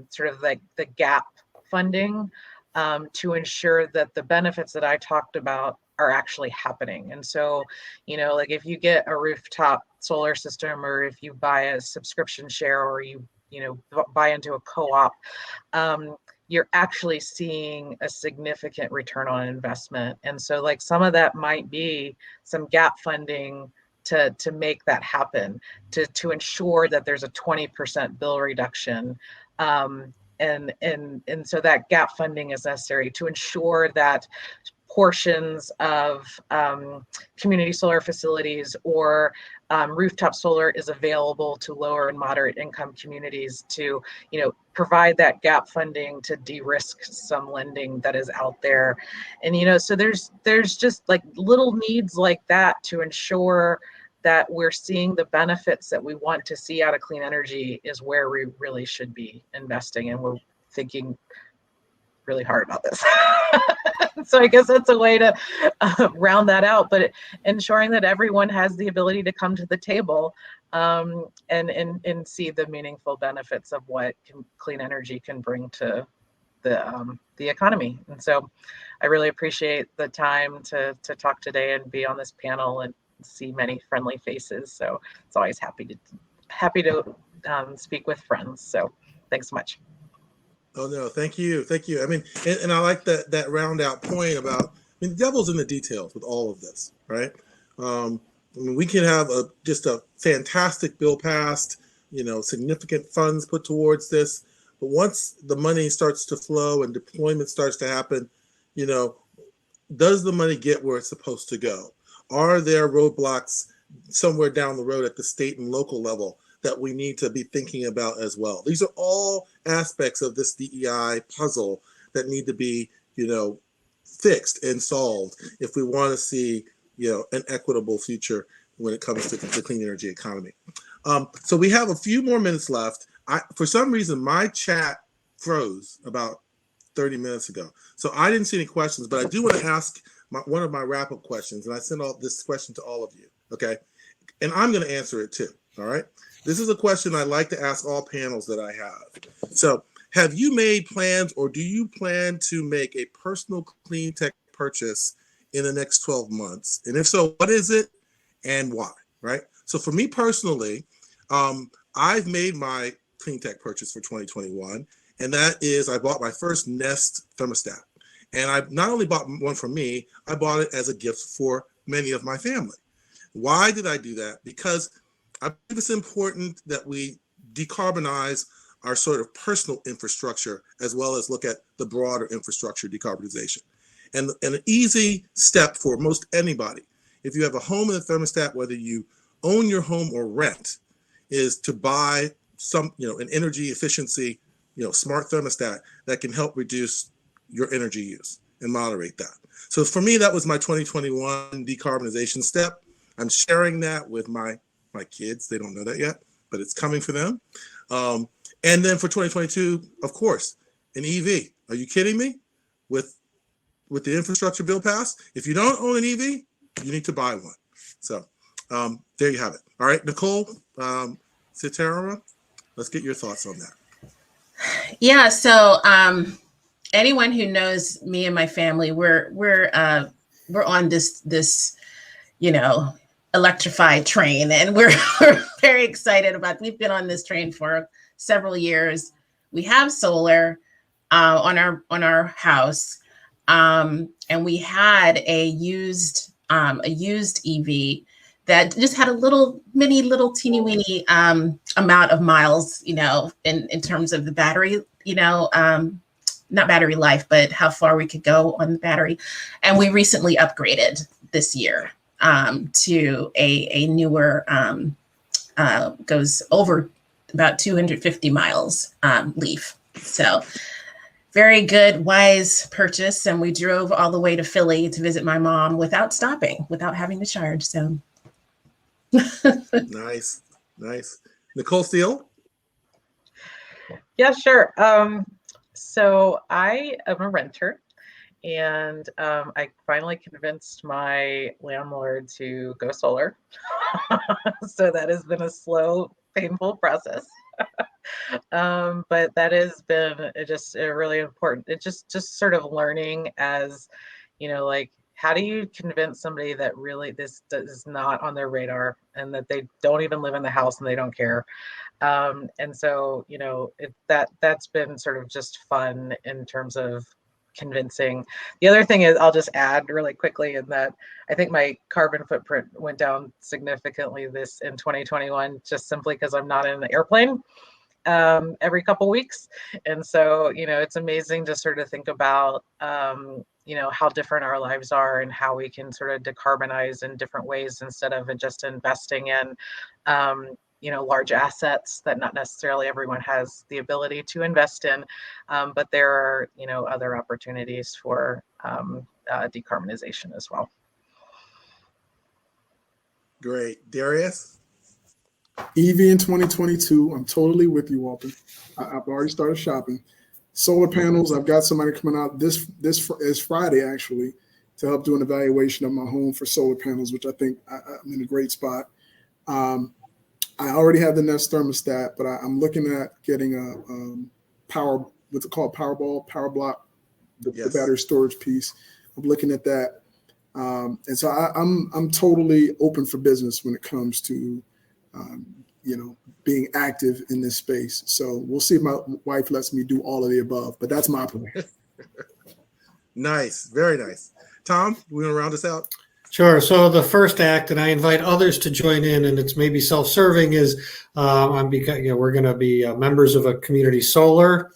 sort of like the gap funding to ensure that the benefits that I talked about are actually happening. And so, like if you get a rooftop solar system, or if you buy a subscription share, or you buy into a co-op, you're actually seeing a significant return on investment. And so like some of that might be some gap funding to make that happen, to ensure that there's a 20% bill reduction. And so that gap funding is necessary to ensure that portions of community solar facilities or rooftop solar is available to lower and moderate income communities, to provide that gap funding to de-risk some lending that is out there. And so there's just like little needs like that to ensure that we're seeing the benefits that we want to see out of clean energy is where we really should be investing. And we're thinking really hard about this. So I guess that's a way to round that out, but ensuring that everyone has the ability to come to the table and see the meaningful benefits of what clean energy can bring to the economy. And so I really appreciate the time to talk today and be on this panel and see many friendly faces. So it's always happy to speak with friends. So thanks so much. Oh no, thank you. I mean, and I like that round out point about, the devil's in the details with all of this, right? We can have just a fantastic bill passed, significant funds put towards this, but once the money starts to flow and deployment starts to happen, does the money get where it's supposed to go? Are there roadblocks somewhere down the road at the state and local level that we need to be thinking about as well? These are all aspects of this DEI puzzle that need to be, fixed and solved if we want to see, an equitable future when it comes to the clean energy economy. So we have a few more minutes left. For some reason, my chat froze about 30 minutes ago. So I didn't see any questions, but I do want to ask one of my wrap-up questions, and I sent all this question to all of you, okay? And I'm going to answer it too, all right? This is a question I like to ask all panels that I have. So have you made plans, or do you plan to make a personal clean tech purchase in the next 12 months? And if so, what is it and why, right? So for me personally, I've made my clean tech purchase for 2021, and that is I bought my first Nest thermostat. And I not only bought one for me, I bought it as a gift for many of my family. Why did I do that? Because I believe it's important that we decarbonize our sort of personal infrastructure as well as look at the broader infrastructure decarbonization. And an easy step for most anybody, if you have a home and a thermostat, whether you own your home or rent, is to buy some, an energy efficiency, smart thermostat that can help reduce your energy use and moderate that. So for me, that was my 2021 decarbonization step. I'm sharing that with my kids. They don't know that yet, but it's coming for them. And then for 2022, of course, an EV. Are you kidding me? With the infrastructure bill passed, if you don't own an EV, you need to buy one. So there you have it. All right, Nicole, Sitara, let's get your thoughts on that. Yeah. So anyone who knows me and my family, we're on this electrified train, and we're very excited about. We've been on this train for several years. We have solar on our house, and we had a used EV that just had a little teeny weeny amount of miles, in terms of the battery, not battery life, but how far we could go on the battery. And we recently upgraded this year to a newer, goes over about 250 miles Leaf. So very good, wise purchase. And we drove all the way to Philly to visit my mom without stopping, without having to charge. So Nice. Nicole Steele? Yeah, sure. So I am a renter, and I finally convinced my landlord to go solar. So that has been a slow, painful process. But that has been just a really important, it just sort of learning as, like, how do you convince somebody that really this is not on their radar and that they don't even live in the house and they don't care? And so, that's been sort of just fun in terms of convincing. The other thing is, I'll just add really quickly, in that I think my carbon footprint went down significantly in 2021, just simply because I'm not in an airplane every couple weeks. And so, it's amazing to sort of think about, how different our lives are and how we can sort of decarbonize in different ways instead of just investing in, large assets that not necessarily everyone has the ability to invest in. But there are, other opportunities for decarbonization as well. Great. Darius? EV in 2022. I'm totally with you, Walter. I've already started shopping. Solar panels. I've got somebody coming out this is Friday, actually, to help do an evaluation of my home for solar panels, which I think I'm in a great spot. I already have the Nest thermostat, but I'm looking at getting a what's it called, power block, the battery storage piece. I'm looking at that, and so I'm totally open for business when it comes to being active in this space. So we'll see if my wife lets me do all of the above, but that's my plan. Nice, very nice. Tom, we want to round this out? Sure. So the first act, and I invite others to join in, and it's maybe self-serving, is we're going to be members of a community solar.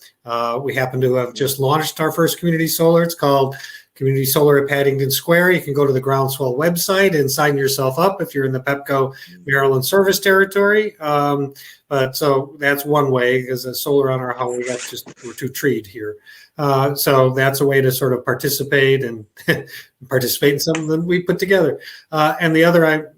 We happen to have just launched our first community solar. It's called Community Solar at Paddington Square. You can go to the Groundswell website and sign yourself up if you're in the Pepco Maryland service territory. But so that's one way, because a solar on our home, we're too treed here. So that's a way to sort of participate and participate in something that we put together. And the other, EV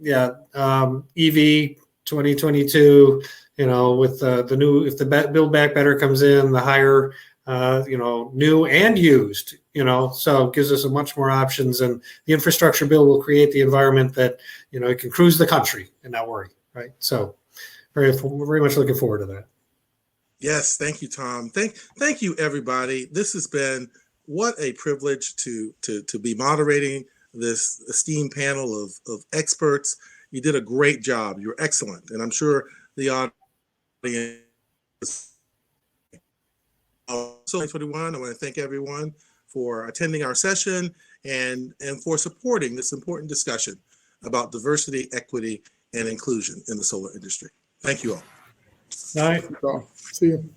2022, with the new, if the Build Back Better comes in, the higher, new and used, so it gives us a much more options, and the infrastructure bill will create the environment that, it can cruise the country and not worry. Right. So very much looking forward to that. Yes. Thank you, Tom. Thank you, everybody. This has been what a privilege to be moderating this esteemed panel of experts. You did a great job. You're excellent. And I'm sure the audience. So 2021, I want to thank everyone for attending our session and for supporting this important discussion about diversity, equity, and inclusion in the solar industry. Thank you all. All right. See you.